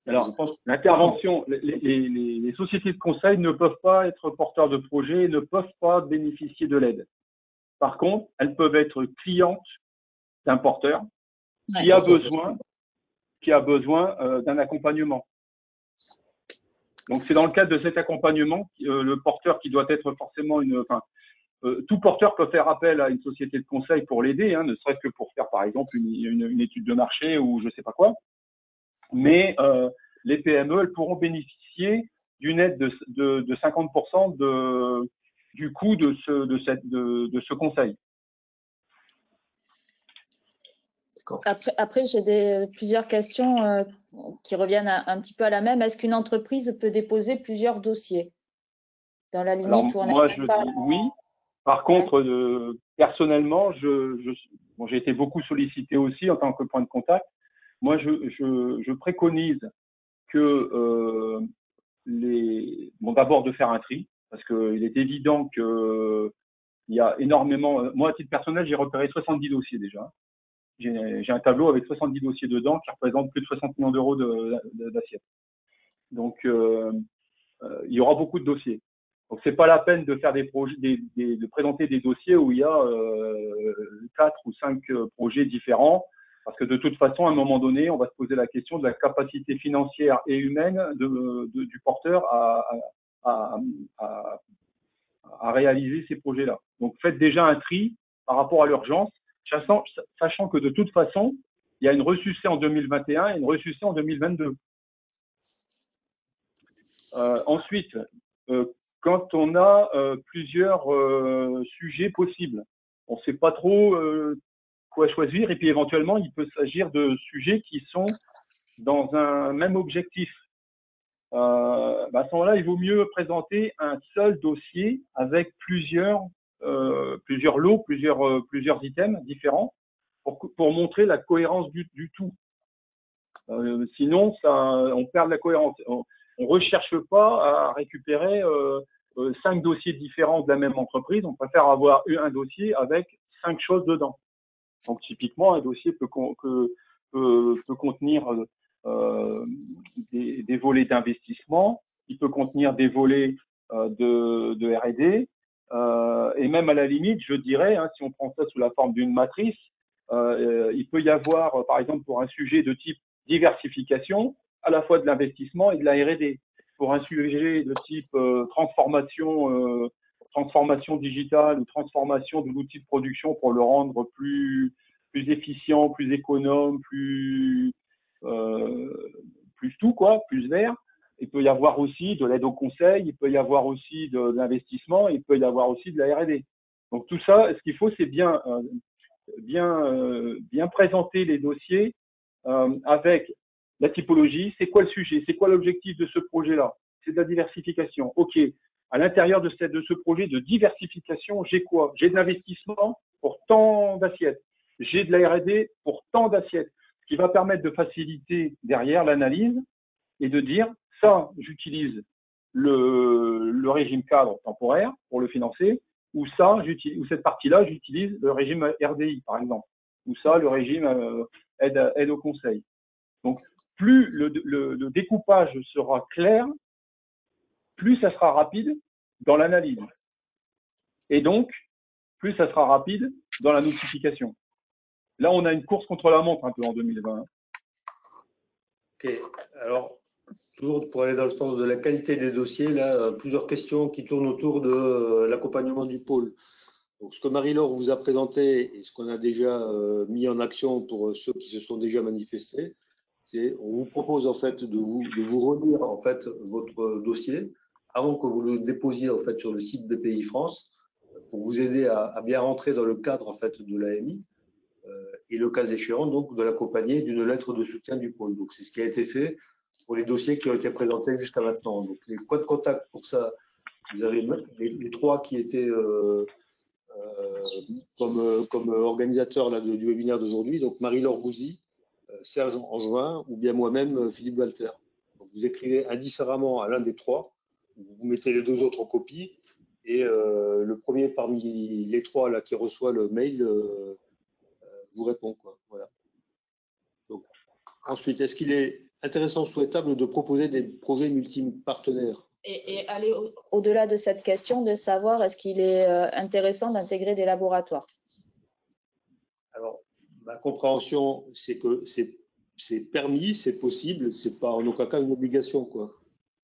Alors, l'intervention, les sociétés de conseil ne peuvent pas être porteurs de projets, ne peuvent pas bénéficier de l'aide. Par contre, elles peuvent être clientes d'un porteur, qui a besoin d'un accompagnement. Donc, c'est dans le cadre de cet accompagnement, le porteur qui doit être forcément tout porteur peut faire appel à une société de conseil pour l'aider, ne serait-ce que pour faire, par exemple, une étude de marché ou je sais pas quoi. Mais les PME, elles pourront bénéficier d'une aide de 50% du coût de ce conseil. Après j'ai plusieurs questions qui reviennent un petit peu à la même. Est-ce qu'une entreprise peut déposer plusieurs dossiers dans la limite où on moi, je dis oui. Par contre, personnellement, j'ai été beaucoup sollicité aussi en tant que point de contact. Moi, je préconise que d'abord de faire un tri, parce qu'il est évident que il y a énormément. Moi, à titre personnel, j'ai repéré 70 dossiers déjà. J'ai un tableau avec 70 dossiers dedans qui représentent plus de 60 millions d'euros d'assiettes. Donc, il y aura beaucoup de dossiers. Donc, c'est pas la peine de faire des projets, de présenter des dossiers où il y a 4 ou 5 projets différents, parce que de toute façon, à un moment donné, on va se poser la question de la capacité financière et humaine du porteur à réaliser ces projets-là. Donc, faites déjà un tri par rapport à l'urgence, sachant que de toute façon, il y a une ressucée en 2021 et une ressucée en 2022. Ensuite, quand on a plusieurs sujets possibles, on ne sait pas trop quoi choisir, et puis éventuellement, il peut s'agir de sujets qui sont dans un même objectif. À ce moment-là, il vaut mieux présenter un seul dossier avec plusieurs lots, plusieurs items différents pour montrer la cohérence du tout. Sinon, on perd la cohérence. On recherche pas à récupérer 5 dossiers différents de la même entreprise. On préfère avoir un dossier avec 5 choses dedans. Donc, typiquement, un dossier peut contenir des volets d'investissement, il peut contenir des volets de R&D, et même à la limite, je dirais, si on prend ça sous la forme d'une matrice, il peut y avoir, par exemple, pour un sujet de type diversification, à la fois de l'investissement et de la R&D. Pour un sujet de type transformation digitale ou transformation de l'outil de production pour le rendre plus efficient, plus économe, plus tout, plus vert. Il peut y avoir aussi de l'aide au conseil, il peut y avoir aussi de l'investissement, il peut y avoir aussi de la R&D. Donc tout ça, ce qu'il faut, c'est bien présenter les dossiers avec la typologie. C'est quoi le sujet? C'est quoi l'objectif de ce projet-là? C'est de la diversification. OK. À l'intérieur de ce projet de diversification, j'ai quoi? J'ai de l'investissement pour tant d'assiettes. J'ai de la R&D pour tant d'assiettes. Ce qui va permettre de faciliter derrière l'analyse et de dire, ça, j'utilise le régime cadre temporaire pour le financer, ou cette partie-là, j'utilise le régime RDI, par exemple, ou ça, le régime aide au conseil. Donc, plus le découpage sera clair, plus ça sera rapide dans l'analyse. Et donc, plus ça sera rapide dans la notification. Là, on a une course contre la montre un peu en 2020. Ok, alors, toujours pour aller dans le sens de la qualité des dossiers, là, plusieurs questions qui tournent autour de l'accompagnement du pôle. Donc, ce que Marie-Laure vous a présenté et ce qu'on a déjà mis en action pour ceux qui se sont déjà manifestés, c'est on vous propose en fait de vous relire en fait votre dossier avant que vous le déposiez en fait sur le site BPI France pour vous aider à bien rentrer dans le cadre en fait de l'AMI et le cas échéant donc de l'accompagner d'une lettre de soutien du pôle. Donc c'est ce qui a été fait pour les dossiers qui ont été présentés jusqu'à maintenant. Donc les points de contact pour ça, vous avez les 3 qui étaient comme organisateur là, du webinaire d'aujourd'hui, donc Marie-Laure Gouzy, Serge Angevin ou bien moi-même Philippe Walter. Donc, vous écrivez indifféremment à l'un des 3, vous mettez les 2 autres en copie et le premier parmi les 3 là, qui reçoit le mail vous répond. Voilà. Donc, ensuite, est-ce qu'il est intéressant, souhaitable de proposer des projets multi-partenaires? Et aller au-delà de cette question, de savoir est-ce qu'il est intéressant d'intégrer des laboratoires? Alors, Ma compréhension, c'est que c'est permis, c'est possible, c'est pas en aucun cas une obligation, quoi.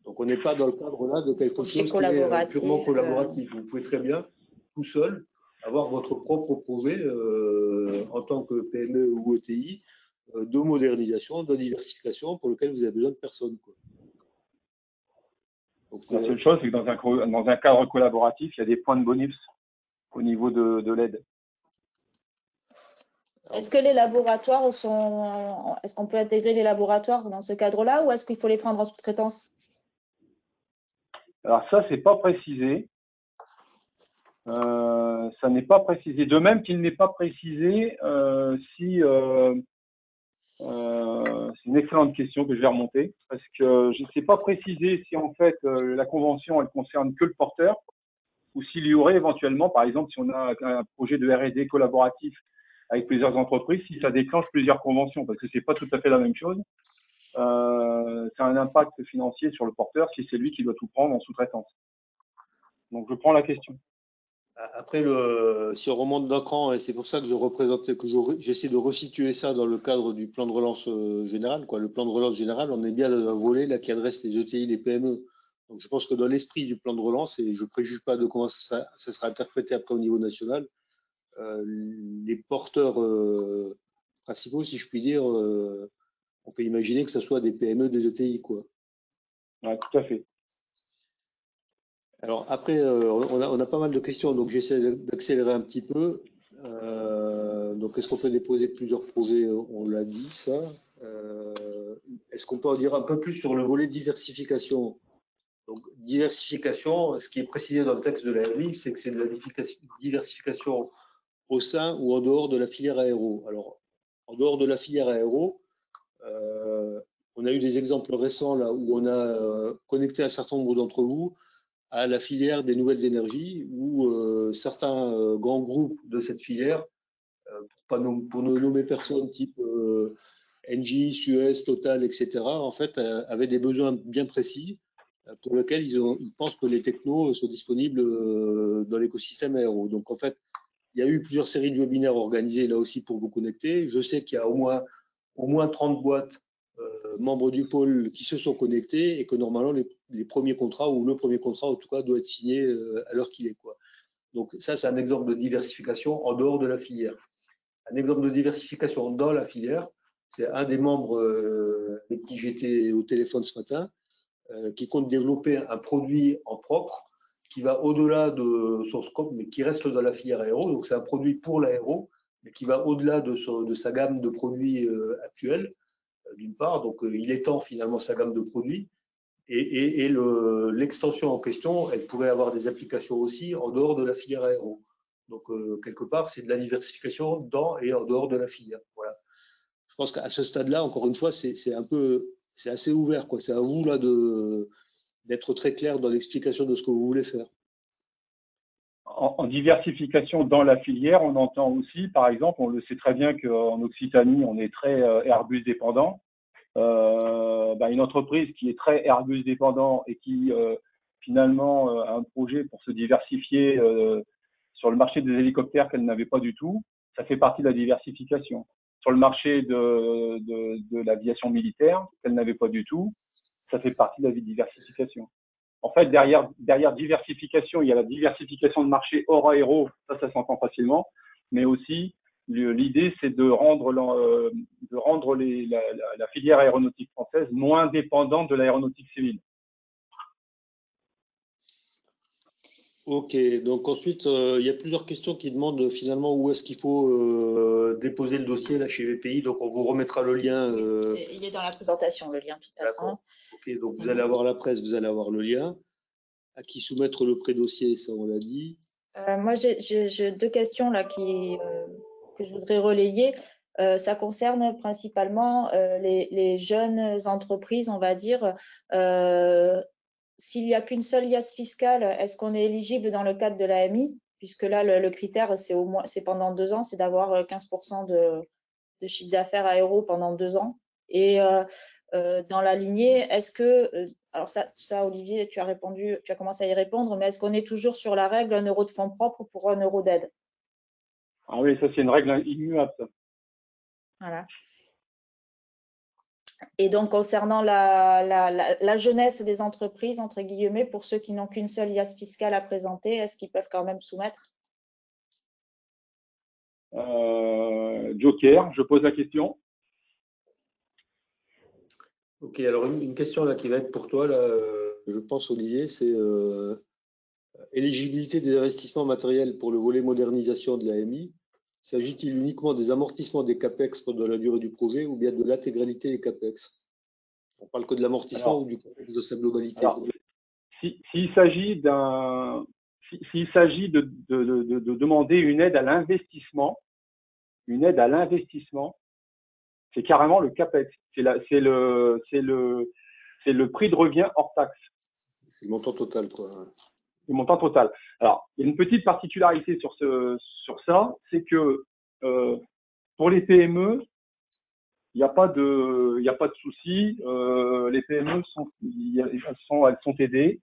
Donc, on n'est pas dans le cadre là de quelque chose qui est purement collaboratif. Vous pouvez très bien, tout seul, avoir votre propre projet en tant que PME ou ETI de modernisation, de diversification pour lequel vous avez besoin de personne, quoi. Donc, la seule chose, c'est que dans un cadre collaboratif, il y a des points de bonus au niveau de l'aide. Est-ce que les laboratoires est-ce qu'on peut intégrer les laboratoires dans ce cadre-là ou est-ce qu'il faut les prendre en sous-traitance? Alors ça, c'est pas précisé. Ça n'est pas précisé. De même qu'il n'est pas précisé si c'est une excellente question que je vais remonter parce que je ne sais pas préciser si en fait la convention elle concerne que le porteur ou s'il y aurait éventuellement, par exemple, si on a un projet de R&D collaboratif avec plusieurs entreprises, si ça déclenche plusieurs conventions, parce que c'est pas tout à fait la même chose. Ça a un impact financier sur le porteur si c'est lui qui doit tout prendre en sous-traitance. Donc je prends la question. Après, si on remonte d'un cran, et c'est pour ça que j'essaie de resituer ça dans le cadre du plan de relance général, quoi. Le plan de relance général, on est bien dans un volet là qui adresse les ETI, les PME. Donc je pense que dans l'esprit du plan de relance, et je ne préjuge pas de comment ça sera interprété après au niveau national, les porteurs principaux, si je puis dire, on peut imaginer que ce soit des PME, des ETI, quoi. Ouais, tout à fait. Alors après, on a pas mal de questions, donc j'essaie d'accélérer un petit peu. Donc est-ce qu'on peut déposer plusieurs projets? On l'a dit, ça. Est-ce qu'on peut en dire un peu plus sur le volet diversification? Donc diversification, ce qui est précisé dans le texte de la RI, c'est que c'est de la diversification au sein ou en dehors de la filière aéro. Alors, en dehors de la filière aéro, on a eu des exemples récents là où on a connecté un certain nombre d'entre vous à la filière des nouvelles énergies où certains grands groupes de cette filière, pour ne nommer personne, type Engie, Suez, Total, etc., en fait, avaient des besoins bien précis pour lesquels ils pensent que les technos sont disponibles dans l'écosystème aéro. Donc, en fait, il y a eu plusieurs séries de webinaires organisés là aussi pour vous connecter. Je sais qu'il y a au moins 30 boîtes membres du pôle qui se sont connectés et que normalement les premiers contrats ou le premier contrat en tout cas doit être signé à l'heure qu'il est, quoi. Donc ça, c'est un exemple de diversification en dehors de la filière. Un exemple de diversification dans la filière, c'est un des membres avec qui j'étais au téléphone ce matin qui compte développer un produit en propre qui va au-delà de son scope mais qui reste dans la filière aéro. Donc c'est un produit pour l'aéro mais qui va au-delà de sa gamme de produits actuels. D'une part, donc il étend finalement sa gamme de produits et l'extension en question, elle pourrait avoir des applications aussi en dehors de la filière aéro. Donc quelque part, c'est de la diversification dans et en dehors de la filière. Voilà. Je pense qu'à ce stade-là, encore une fois, c'est assez ouvert, quoi. C'est à vous là d'être très clair dans l'explication de ce que vous voulez faire. En diversification dans la filière, on entend aussi, par exemple, on le sait très bien qu'en Occitanie, on est très Airbus dépendant. Une entreprise qui est très Airbus dépendant et qui finalement a un projet pour se diversifier sur le marché des hélicoptères qu'elle n'avait pas du tout, ça fait partie de la diversification. Sur le marché de l'aviation militaire qu'elle n'avait pas du tout, ça fait partie de la diversification. En fait, derrière diversification, il y a la diversification de marché hors aéro, ça s'entend facilement, mais aussi l'idée, c'est de rendre la filière aéronautique française moins dépendante de l'aéronautique civile. Ok, donc ensuite, il y a plusieurs questions qui demandent finalement où est-ce qu'il faut déposer le dossier là chez VPI. Donc on vous remettra le lien. Il est dans la présentation, le lien, de toute façon. Ok, donc vous allez avoir la presse, vous allez avoir le lien. À qui soumettre le pré-dossier, ça on l'a dit. Moi, j'ai deux questions là que je voudrais relayer. Ça concerne principalement les jeunes entreprises, on va dire. S'il n'y a qu'une seule liasse fiscale, est-ce qu'on est éligible dans le cadre de l'AMI? Puisque là, le critère, c'est pendant 2 ans, c'est d'avoir 15% de chiffre d'affaires aéro pendant 2 ans. Et dans la lignée, est-ce que, alors ça, Olivier, tu as commencé à y répondre, mais est-ce qu'on est toujours sur la règle 1 euro de fonds propres pour 1 euro d'aide? Ah oui, ça c'est une règle immuable. Voilà. Et donc, concernant la jeunesse des entreprises, entre guillemets, pour ceux qui n'ont qu'une seule IAS fiscale à présenter, est-ce qu'ils peuvent quand même soumettre? Joker, je pose la question. Ok, alors une question là qui va être pour toi, là, je pense, Olivier, c'est éligibilité des investissements matériels pour le volet modernisation de l'AMI. S'agit-il uniquement des amortissements des CAPEX pendant la durée du projet ou bien de l'intégralité des CAPEX? On parle que de l'amortissement ou du CAPEX de sa globalité? S'il s'agit de demander une aide à l'investissement, c'est carrément le CAPEX. C'est le prix de revient hors taxe. C'est le montant total, quoi. Le montant total. Alors, il y a une petite particularité sur ça, c'est que pour les PME, il n'y a pas de souci. Les PME elles sont aidées.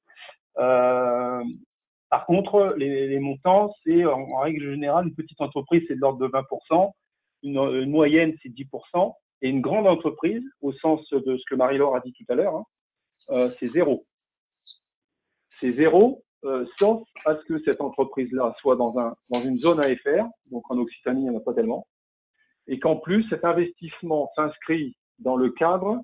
Par contre, les montants, c'est en règle générale, une petite entreprise, c'est de l'ordre de 20%, une moyenne, c'est 10%, et une grande entreprise, au sens de ce que Marie-Laure a dit tout à l'heure, c'est zéro. C'est zéro, sauf à ce que cette entreprise-là soit dans une zone AFR, donc en Occitanie, il n'y en a pas tellement, et qu'en plus, cet investissement s'inscrit dans le cadre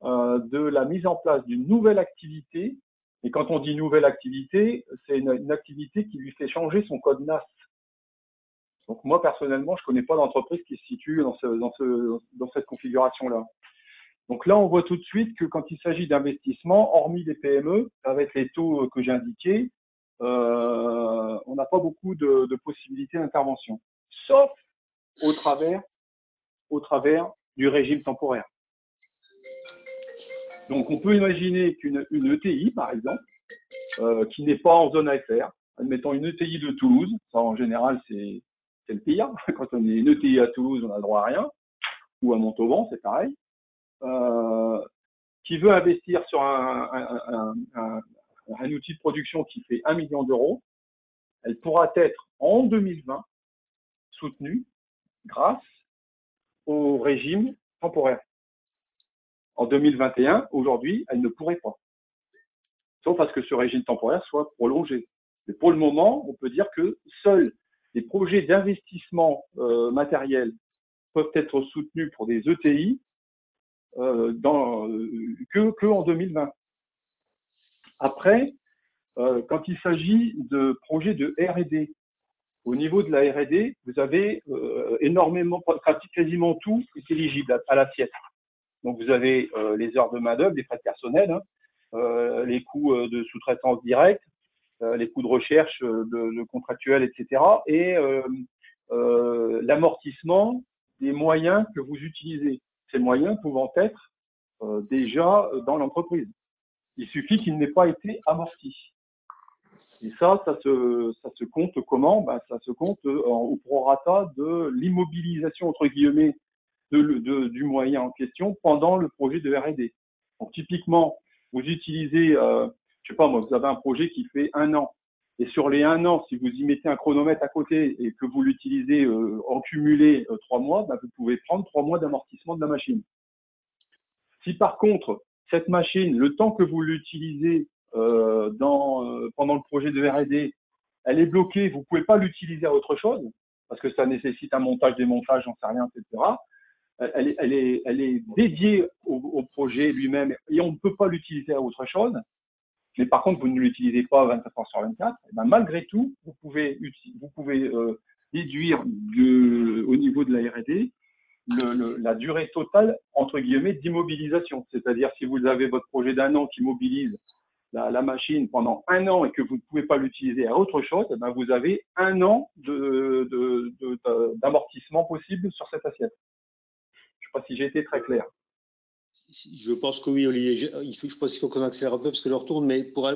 de la mise en place d'une nouvelle activité. Et quand on dit nouvelle activité, c'est une activité qui lui fait changer son code NAS. Donc moi, personnellement, je ne connais pas d'entreprise qui se situe dans cette configuration-là. Donc là, on voit tout de suite que quand il s'agit d'investissement, hormis les PME, avec les taux que j'ai indiqués, on n'a pas beaucoup de possibilités d'intervention, sauf au travers du régime temporaire. Donc, on peut imaginer qu'une ETI, par exemple, qui n'est pas en zone AFR, admettons une ETI de Toulouse, ça en général c'est le pire, quand on est une ETI à Toulouse, on n'a droit à rien, ou à Montauban, c'est pareil, qui veut investir sur un outil de production qui fait 1 million d'euros, elle pourra être en 2020 soutenue grâce au régime temporaire. En 2021, aujourd'hui, elle ne pourrait pas. Sauf à ce que ce régime temporaire soit prolongé. Mais pour le moment, on peut dire que seuls les projets d'investissement matériel peuvent être soutenus pour des ETI que en 2020. Après, quand il s'agit de projets de R&D, au niveau de la R&D, vous avez énormément, quasiment tout est éligible à l'assiette. Donc vous avez les heures de main-d'œuvre, les frais de personnel, les coûts de sous-traitance directe, les coûts de recherche de contractuels, etc. Et l'amortissement des moyens que vous utilisez. Ces moyens pouvant être déjà dans l'entreprise. Il suffit qu'ils n'aient pas été amortis. Et ça se compte comment? Ça se compte au prorata de l'immobilisation, entre guillemets, du moyen en question pendant le projet de R&D. Donc, typiquement, vous utilisez, je sais pas moi, vous avez un projet qui fait 1 an. Et sur les 1 an, si vous y mettez un chronomètre à côté et que vous l'utilisez en cumulé 3 mois, vous pouvez prendre 3 mois d'amortissement de la machine. Si par contre, cette machine, le temps que vous l'utilisez pendant le projet de R&D, elle est bloquée, vous pouvez pas l'utiliser à autre chose, parce que ça nécessite un montage, démontage, j'en sais rien, etc. Elle est dédiée au projet lui-même et on ne peut pas l'utiliser à autre chose. Mais par contre, vous ne l'utilisez pas 24 heures sur 24. Et malgré tout, vous pouvez déduire au niveau de la R&D la durée totale, entre guillemets, d'immobilisation. C'est-à-dire, si vous avez votre projet d'1 an qui mobilise la machine pendant 1 an et que vous ne pouvez pas l'utiliser à autre chose, vous avez 1 an d'amortissement possible sur cette assiette. Je ne sais pas si j'ai été très clair. Je pense que oui, Olivier. Je pense qu'il faut qu'on accélère un peu parce que l'heure tourne, mais pour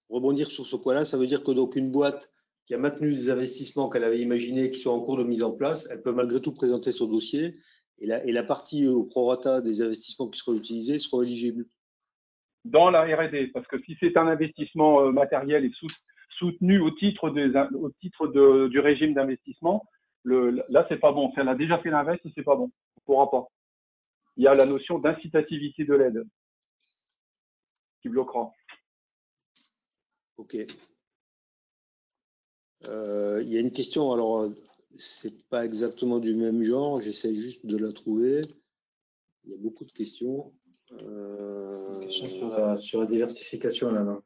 rebondir sur ce point-là, ça veut dire que donc une boîte qui a maintenu des investissements qu'elle avait imaginés, qui sont en cours de mise en place, elle peut malgré tout présenter son dossier et la partie au prorata des investissements qui seront utilisés seront éligibles. Dans la R&D, parce que si c'est un investissement matériel et soutenu au titre du régime d'investissement, là, c'est pas bon. Si elle a déjà fait l'inverse, c'est pas bon. On pourra pas. Il y a la notion d'incitativité de l'aide qui bloquera. Ok. Il y a une question, alors c'est pas exactement du même genre, j'essaie juste de la trouver. Il y a beaucoup de questions. Une question sur la diversification là-bas.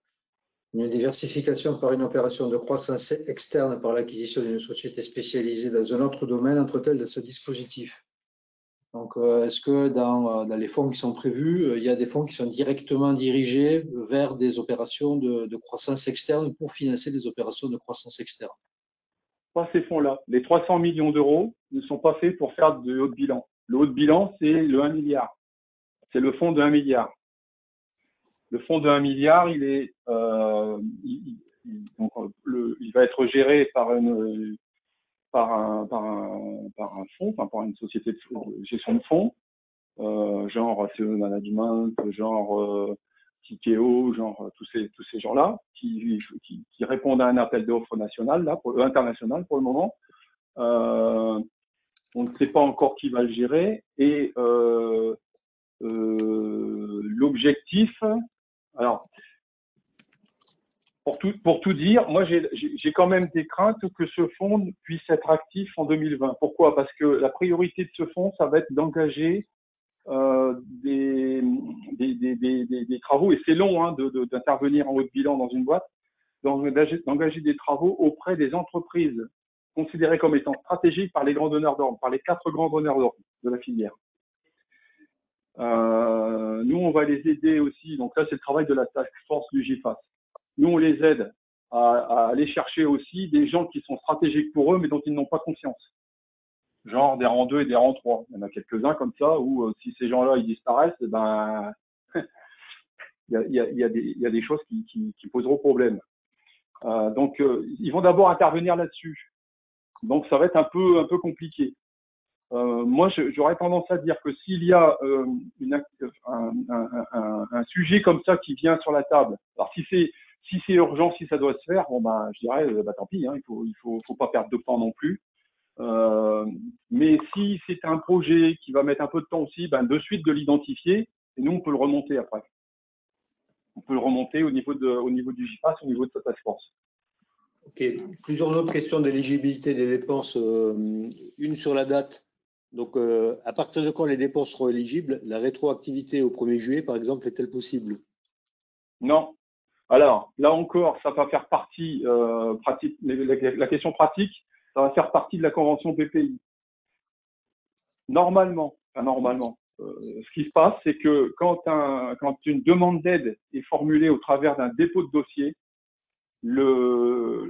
Une diversification par une opération de croissance externe par l'acquisition d'une société spécialisée dans un autre domaine entre-t-elle dans ce dispositif? Donc, est-ce que dans les fonds qui sont prévus, il y a des fonds qui sont directement dirigés vers des opérations de croissance externe pour financer des opérations de croissance externe? Pas ces fonds-là. Les 300 millions d'euros ne sont pas faits pour faire de haut de bilan. Le haut de bilan, c'est le 1 milliard. C'est le fonds de 1 milliard. Le fonds de 1 milliard, il va être géré par un fonds, enfin par une société de gestion de fonds, genre CE Management, genre Tikeo, genre tous ces gens-là qui répondent à un appel d'offres national, là, international pour le moment. On ne sait pas encore qui va le gérer et l'objectif, alors pour tout dire, moi j'ai quand même des craintes que ce fonds puisse être actif en 2020. Pourquoi? Parce que la priorité de ce fonds, ça va être d'engager des travaux, et c'est long hein, d'intervenir en haut de bilan dans une boîte, d'engager des travaux auprès des entreprises considérées comme étant stratégiques par les grands donneurs d'ordre, par les 4 grands donneurs d'ordre de la filière. Nous, on va les aider aussi, donc là c'est le travail de la task force du GIFAS. Nous, on les aide à aller chercher aussi des gens qui sont stratégiques pour eux, mais dont ils n'ont pas conscience. Genre des rangs 2 et des rangs 3. Il y en a quelques-uns comme ça, où si ces gens-là, ils disparaissent, ben, il y a des choses qui poseront problème. Donc, ils vont d'abord intervenir là-dessus. Donc, ça va être un peu compliqué. Moi, j'aurais tendance à dire que s'il y a un sujet comme ça qui vient sur la table, alors si c'est urgent, si ça doit se faire, bon ben, je dirais, bah tant pis, hein, il faut pas perdre de temps non plus. Mais si c'est un projet qui va mettre un peu de temps aussi, ben de suite de l'identifier, et nous on peut le remonter après. On peut le remonter au niveau du GIFAS, au niveau de sa task force. Ok, plusieurs autres questions d'éligibilité des dépenses. Une sur la date. Donc, à partir de quand les dépenses seront éligibles? La rétroactivité au 1er juillet, par exemple, est-elle possible? Non. Alors, là encore, ça va faire partie pratique. La question pratique, ça va faire partie de la convention PPI. Normalement, ce qui se passe, c'est que quand une demande d'aide est formulée au travers d'un dépôt de dossier, le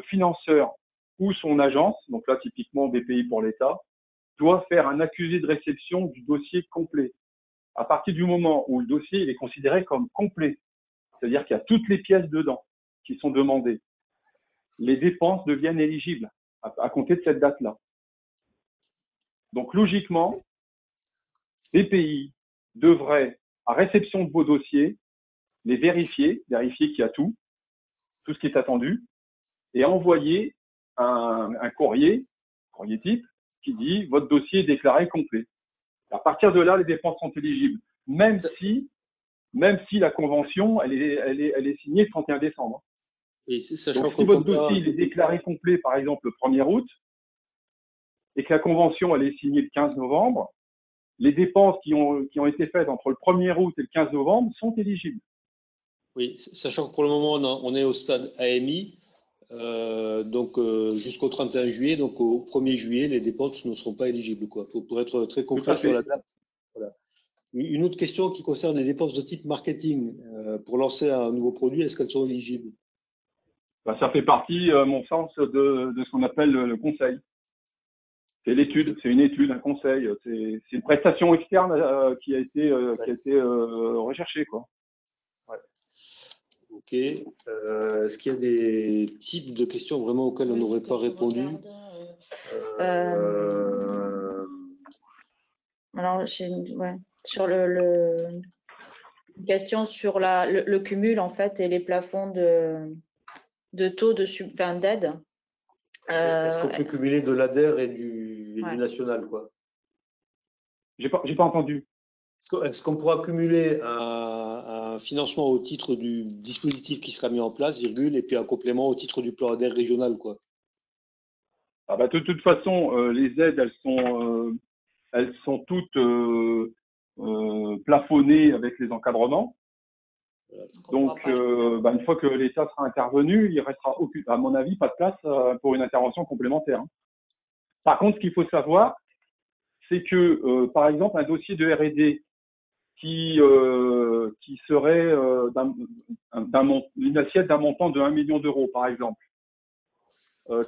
financeur ou son agence, donc là typiquement BPI pour l'État, doit faire un accusé de réception du dossier complet. À partir du moment où le dossier il est considéré comme complet, c'est-à-dire qu'il y a toutes les pièces dedans qui sont demandées, les dépenses deviennent éligibles à compter de cette date-là. Donc logiquement, BPI devrait, à réception de vos dossiers, les vérifier qu'il y a tout ce qui est attendu, et envoyer un courrier type, qui dit votre dossier est déclaré complet. À partir de là, les dépenses sont éligibles, même si la convention elle est signée le 31 décembre. Et sachant donc, si votre dossier il est déclaré complet, par exemple le 1er août, et que la convention elle est signée le 15 novembre, les dépenses qui ont été faites entre le 1er août et le 15 novembre sont éligibles. Oui, sachant que pour le moment on est au stade AMI, donc jusqu'au 31 juillet, donc au 1er juillet, les dépenses ne seront pas éligibles, quoi. Pour être très concret sur la date. Voilà. Une autre question qui concerne les dépenses de type marketing pour lancer un nouveau produit, est-ce qu'elles sont éligibles? Ben, ça fait partie, à mon sens, de ce qu'on appelle le conseil. C'est l'étude, c'est une étude, un conseil, c'est une prestation externe qui a été recherchée, quoi. Ouais. Ok. Est-ce qu'il y a des types de questions vraiment auxquelles on n'aurait pas répondu? Alors, sur une question sur le cumul en fait et les plafonds de taux d'aide. Est-ce qu'on peut cumuler de l'ADER et du national, quoi? J'ai pas entendu. Est-ce qu'on pourra cumuler un financement au titre du dispositif qui sera mis en place, virgule, et puis un complément au titre du plan ADER régional, quoi? Ah bah, de toute façon, les aides, elles sont toutes plafonnées avec les encadrements. Donc, une fois que l'État sera intervenu, il restera, à mon avis, pas de place pour une intervention complémentaire. Par contre, ce qu'il faut savoir, c'est que, par exemple, un dossier de R&D qui serait une assiette d'un montant de 1 million d'euros, par exemple,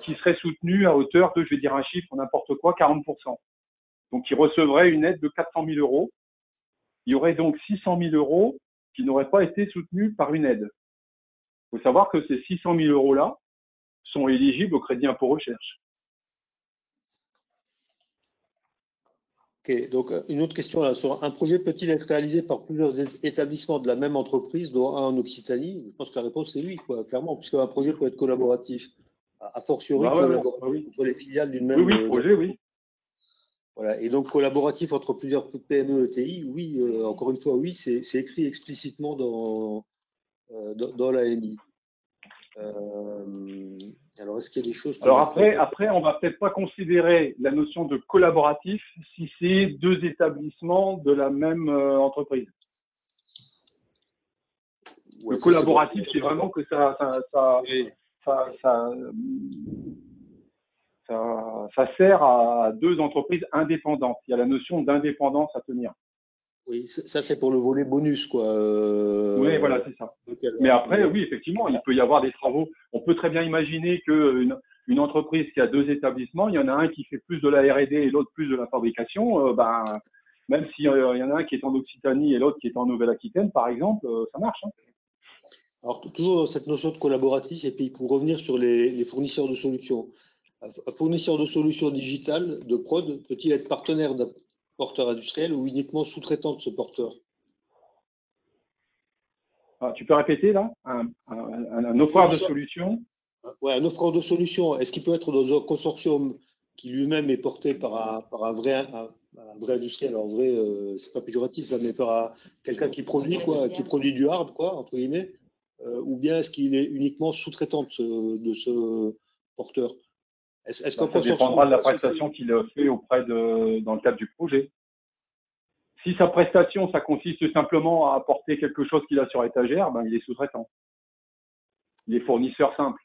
qui serait soutenu à hauteur de, je vais dire un chiffre, n'importe quoi, 40%. Donc, il recevrait une aide de 400 000 euros. Il y aurait donc 600 000 euros qui n'auraient pas été soutenus par une aide. Il faut savoir que ces 600 000 euros-là sont éligibles au crédit impôt recherche. Ok, donc une autre question là, sur un projet peut-il être réalisé par plusieurs établissements de la même entreprise, dont un en Occitanie? Je pense que la réponse c'est oui, quoi, clairement, puisqu'un projet peut être collaboratif, a fortiori collaboratif entre les filiales d'une même. Oui, projet, oui. Voilà, et donc collaboratif entre plusieurs PME ETI, oui, encore une fois, oui, c'est écrit explicitement dans l'ANI. Alors, est-ce qu'il y a des choses… Alors après, on va peut-être pas considérer la notion de collaboratif si c'est deux établissements de la même entreprise. Ouais, le collaboratif, c'est vraiment que ça sert à deux entreprises indépendantes. Il y a la notion d'indépendance à tenir. Oui, ça c'est pour le volet bonus, quoi. Oui, voilà, c'est ça. Mais après, oui, effectivement, il peut y avoir des travaux. On peut très bien imaginer qu'une entreprise qui a deux établissements, il y en a un qui fait plus de la R&D et l'autre plus de la fabrication. Même s'il y en a un qui est en Occitanie et l'autre qui est en Nouvelle-Aquitaine, par exemple, ça marche. Hein. Alors, toujours dans cette notion de collaboratif, et puis pour revenir sur les fournisseurs de solutions. Un fournisseur de solutions digitales, de prod, peut-il être partenaire d'un porteur industriel ou uniquement sous-traitant de ce porteur? Tu peux répéter là? Un offreur de solutions? Oui, un offreur de solutions. Est-ce qu'il peut être dans un consortium qui lui-même est porté par un vrai industriel? Alors, en vrai, c'est pas péjoratif, là, mais par quelqu'un qui produit, quoi, qui produit du hard, quoi, entre guillemets. Ou bien est-ce qu'il est uniquement sous-traitant de ce porteur? Ça dépendra de la prestation qu'il fait dans le cadre du projet. Si sa prestation, ça consiste simplement à apporter quelque chose qu'il a sur étagère, il est sous-traitant. Il est fournisseur simple.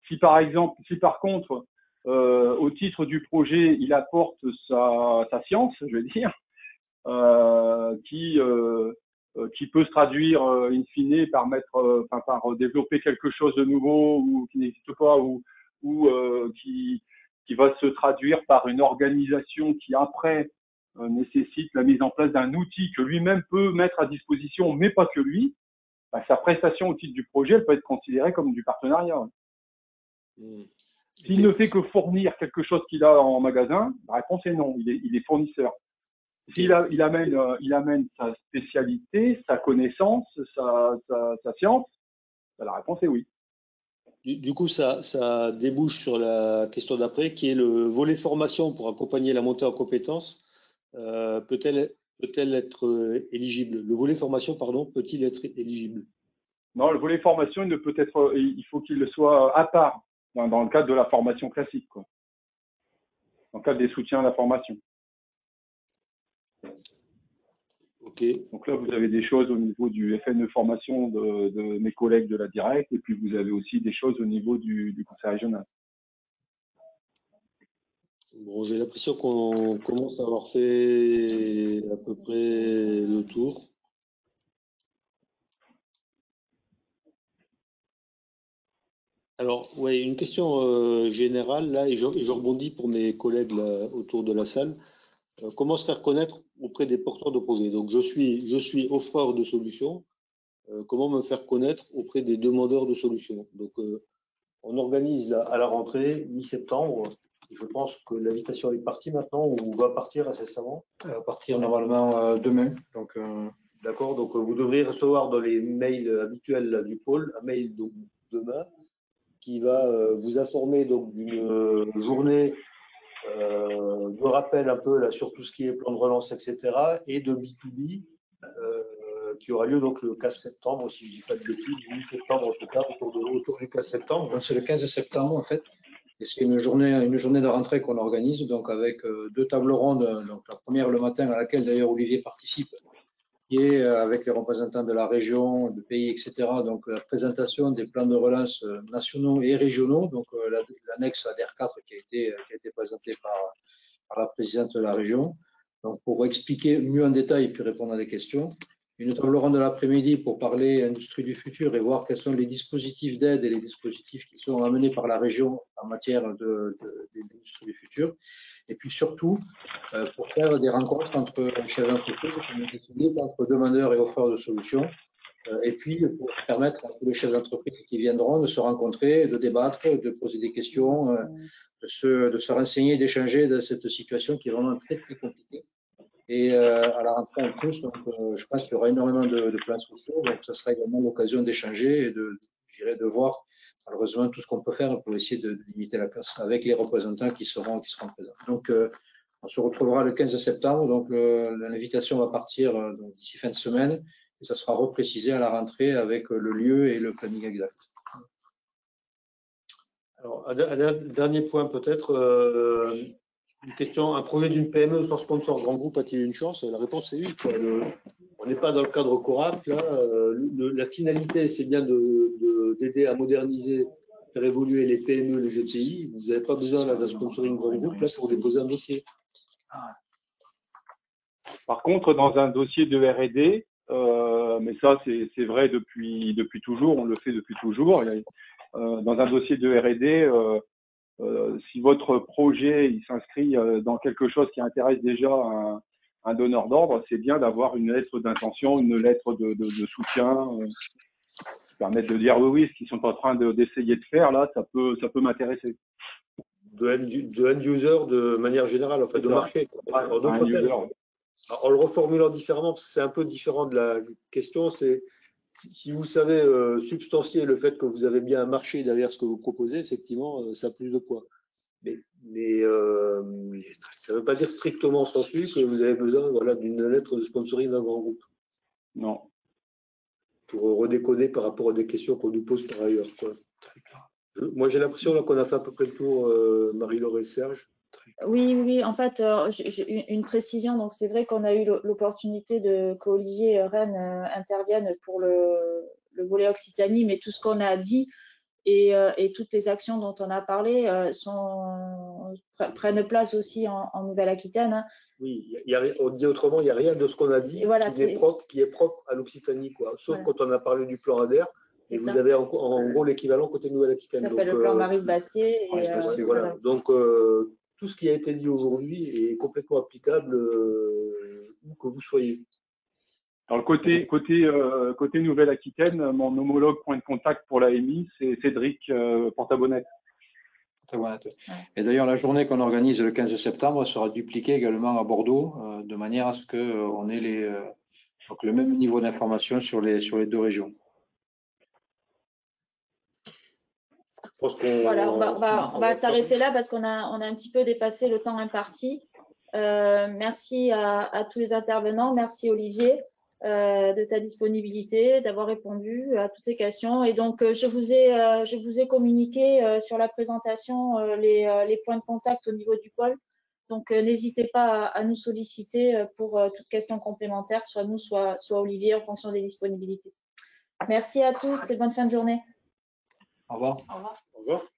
Si par contre, au titre du projet, il apporte sa science, je veux dire, qui peut se traduire in fine par développer quelque chose de nouveau ou qui n'existe pas ou qui va se traduire par une organisation qui après nécessite la mise en place d'un outil que lui-même peut mettre à disposition, mais pas que lui, sa prestation au titre du projet, elle peut être considérée comme du partenariat. S'il ne fait que fournir quelque chose qu'il a en magasin, la réponse est non, il est fournisseur. S'il amène sa spécialité, sa connaissance, sa science, la réponse est oui. Du coup, ça débouche sur la question d'après, qui est le volet formation pour accompagner la montée en compétences. Peut-elle être éligible? Le volet formation, pardon, peut-il être éligible? Non, le volet formation, il faut qu'il soit à part dans le cadre de la formation classique, quoi. Dans le cadre des soutiens à la formation. Okay. Donc là, vous avez des choses au niveau du FNE formation de mes collègues de la Direct, et puis vous avez aussi des choses au niveau du conseil régional. Bon, j'ai l'impression qu'on commence à avoir fait à peu près le tour. Alors, ouais, une question générale là, et je rebondis pour mes collègues là, autour de la salle. Comment se faire connaître auprès des porteurs de projets? Donc, je suis offreur de solutions. Comment me faire connaître auprès des demandeurs de solutions? Donc, on organise là, à la rentrée, mi-septembre. Je pense que l'invitation est partie maintenant ou va partir incessamment. Elle va partir normalement demain. Donc, d'accord. Donc, vous devrez recevoir dans les mails habituels là, du pôle un mail donc, demain qui va vous informer donc d'une journée de rappel un peu là sur tout ce qui est plan de relance, etc. et de B2B qui aura lieu donc le 15 septembre, si je ne dis pas de bêtises, le 8 septembre en tout cas, autour du 15 septembre. C'est le 15 septembre en fait. Et c'est une journée de rentrée qu'on organise, donc avec deux tables rondes. Donc la première le matin, à laquelle d'ailleurs Olivier participe, qui est avec les représentants de la région, du pays, etc. Donc la présentation des plans de relance nationaux et régionaux, donc l'annexe ADER 4 qui a été présentée par la présidente de la région. Donc pour expliquer mieux en détail et puis répondre à des questions. Une table ronde de l'après-midi pour parler industrie du futur et voir quels sont les dispositifs d'aide et les dispositifs qui sont amenés par la région en matière d'industrie du futur. Et puis surtout, pour faire des rencontres entre chefs d'entreprise, entre demandeurs et offreurs de solutions. Et puis pour permettre à tous les chefs d'entreprise qui viendront de se rencontrer, de débattre, de poser des questions, de se renseigner, d'échanger de cette situation qui est vraiment très, très compliquée. Et à la rentrée en plus, donc, je pense qu'il y aura énormément de plans sociaux, donc ça sera également l'occasion d'échanger et de voir malheureusement tout ce qu'on peut faire pour essayer de limiter la casse avec les représentants qui seront présents. Donc on se retrouvera le 15 septembre, donc l'invitation va partir d'ici fin de semaine et ça sera reprécisé à la rentrée avec le lieu et le planning exact. Alors, un dernier point peut-être. Une question, un projet d'une PME sans sponsor grand groupe a-t-il une chance? La réponse c'est oui. On n'est pas dans le cadre CORAP. Là, la finalité, c'est bien d'aider à moderniser, faire évoluer les PME, les ETI. Vous n'avez pas besoin d'un sponsoring grand groupe là, pour déposer un dossier. Par contre, dans un dossier de R&D, mais ça c'est vrai depuis toujours, on le fait depuis toujours. Dans un dossier de R&D, si votre projet il s'inscrit dans quelque chose qui intéresse déjà un donneur d'ordre, c'est bien d'avoir une lettre d'intention, une lettre de soutien qui permettent de dire oui, ce qu'ils sont en train d'essayer de faire là, ça peut m'intéresser. De end user de manière générale, en fait, de marché. En le reformulant différemment, parce que c'est un peu différent de la question, c'est si vous savez substancier le fait que vous avez bien un marché derrière ce que vous proposez, effectivement, ça a plus de poids. Mais ça ne veut pas dire strictement sensu que vous avez besoin d'une lettre de sponsoring d'un grand groupe. Non. Pour redécoder par rapport à des questions qu'on nous pose par ailleurs. Quoi. Moi, j'ai l'impression qu'on a fait à peu près le tour, Marie-Laure et Serge. Oui. En fait, une précision. Donc, c'est vrai qu'on a eu l'opportunité qu'Olivier Rennes intervienne pour le volet Occitanie, mais tout ce qu'on a dit et toutes les actions dont on a parlé prennent place aussi en Nouvelle-Aquitaine. Hein. Oui, on dit autrement, il n'y a rien de ce qu'on a dit qui est propre à l'Occitanie, quoi. Sauf quand on a parlé du plan ADER. Et vous avez en gros l'équivalent côté Nouvelle-Aquitaine. Ça s'appelle le plan Marise-Bastier. Voilà. Donc, tout ce qui a été dit aujourd'hui est complètement applicable où que vous soyez. Alors, côté Nouvelle-Aquitaine, mon homologue point de contact pour l'AMI, c'est Cédric Portabonnette. Et d'ailleurs, la journée qu'on organise le 15 septembre sera dupliquée également à Bordeaux, de manière à ce qu'on ait le même niveau d'information sur les deux régions. Voilà, on va s'arrêter là parce qu'on a un petit peu dépassé le temps imparti. Merci à tous les intervenants. Merci Olivier de ta disponibilité, d'avoir répondu à toutes ces questions. Et donc, je vous ai communiqué sur la présentation les points de contact au niveau du pôle. Donc, n'hésitez pas à nous solliciter pour toute question complémentaire, soit nous, soit Olivier, en fonction des disponibilités. Merci à tous et bonne fin de journée. Au revoir. Au revoir. Au revoir.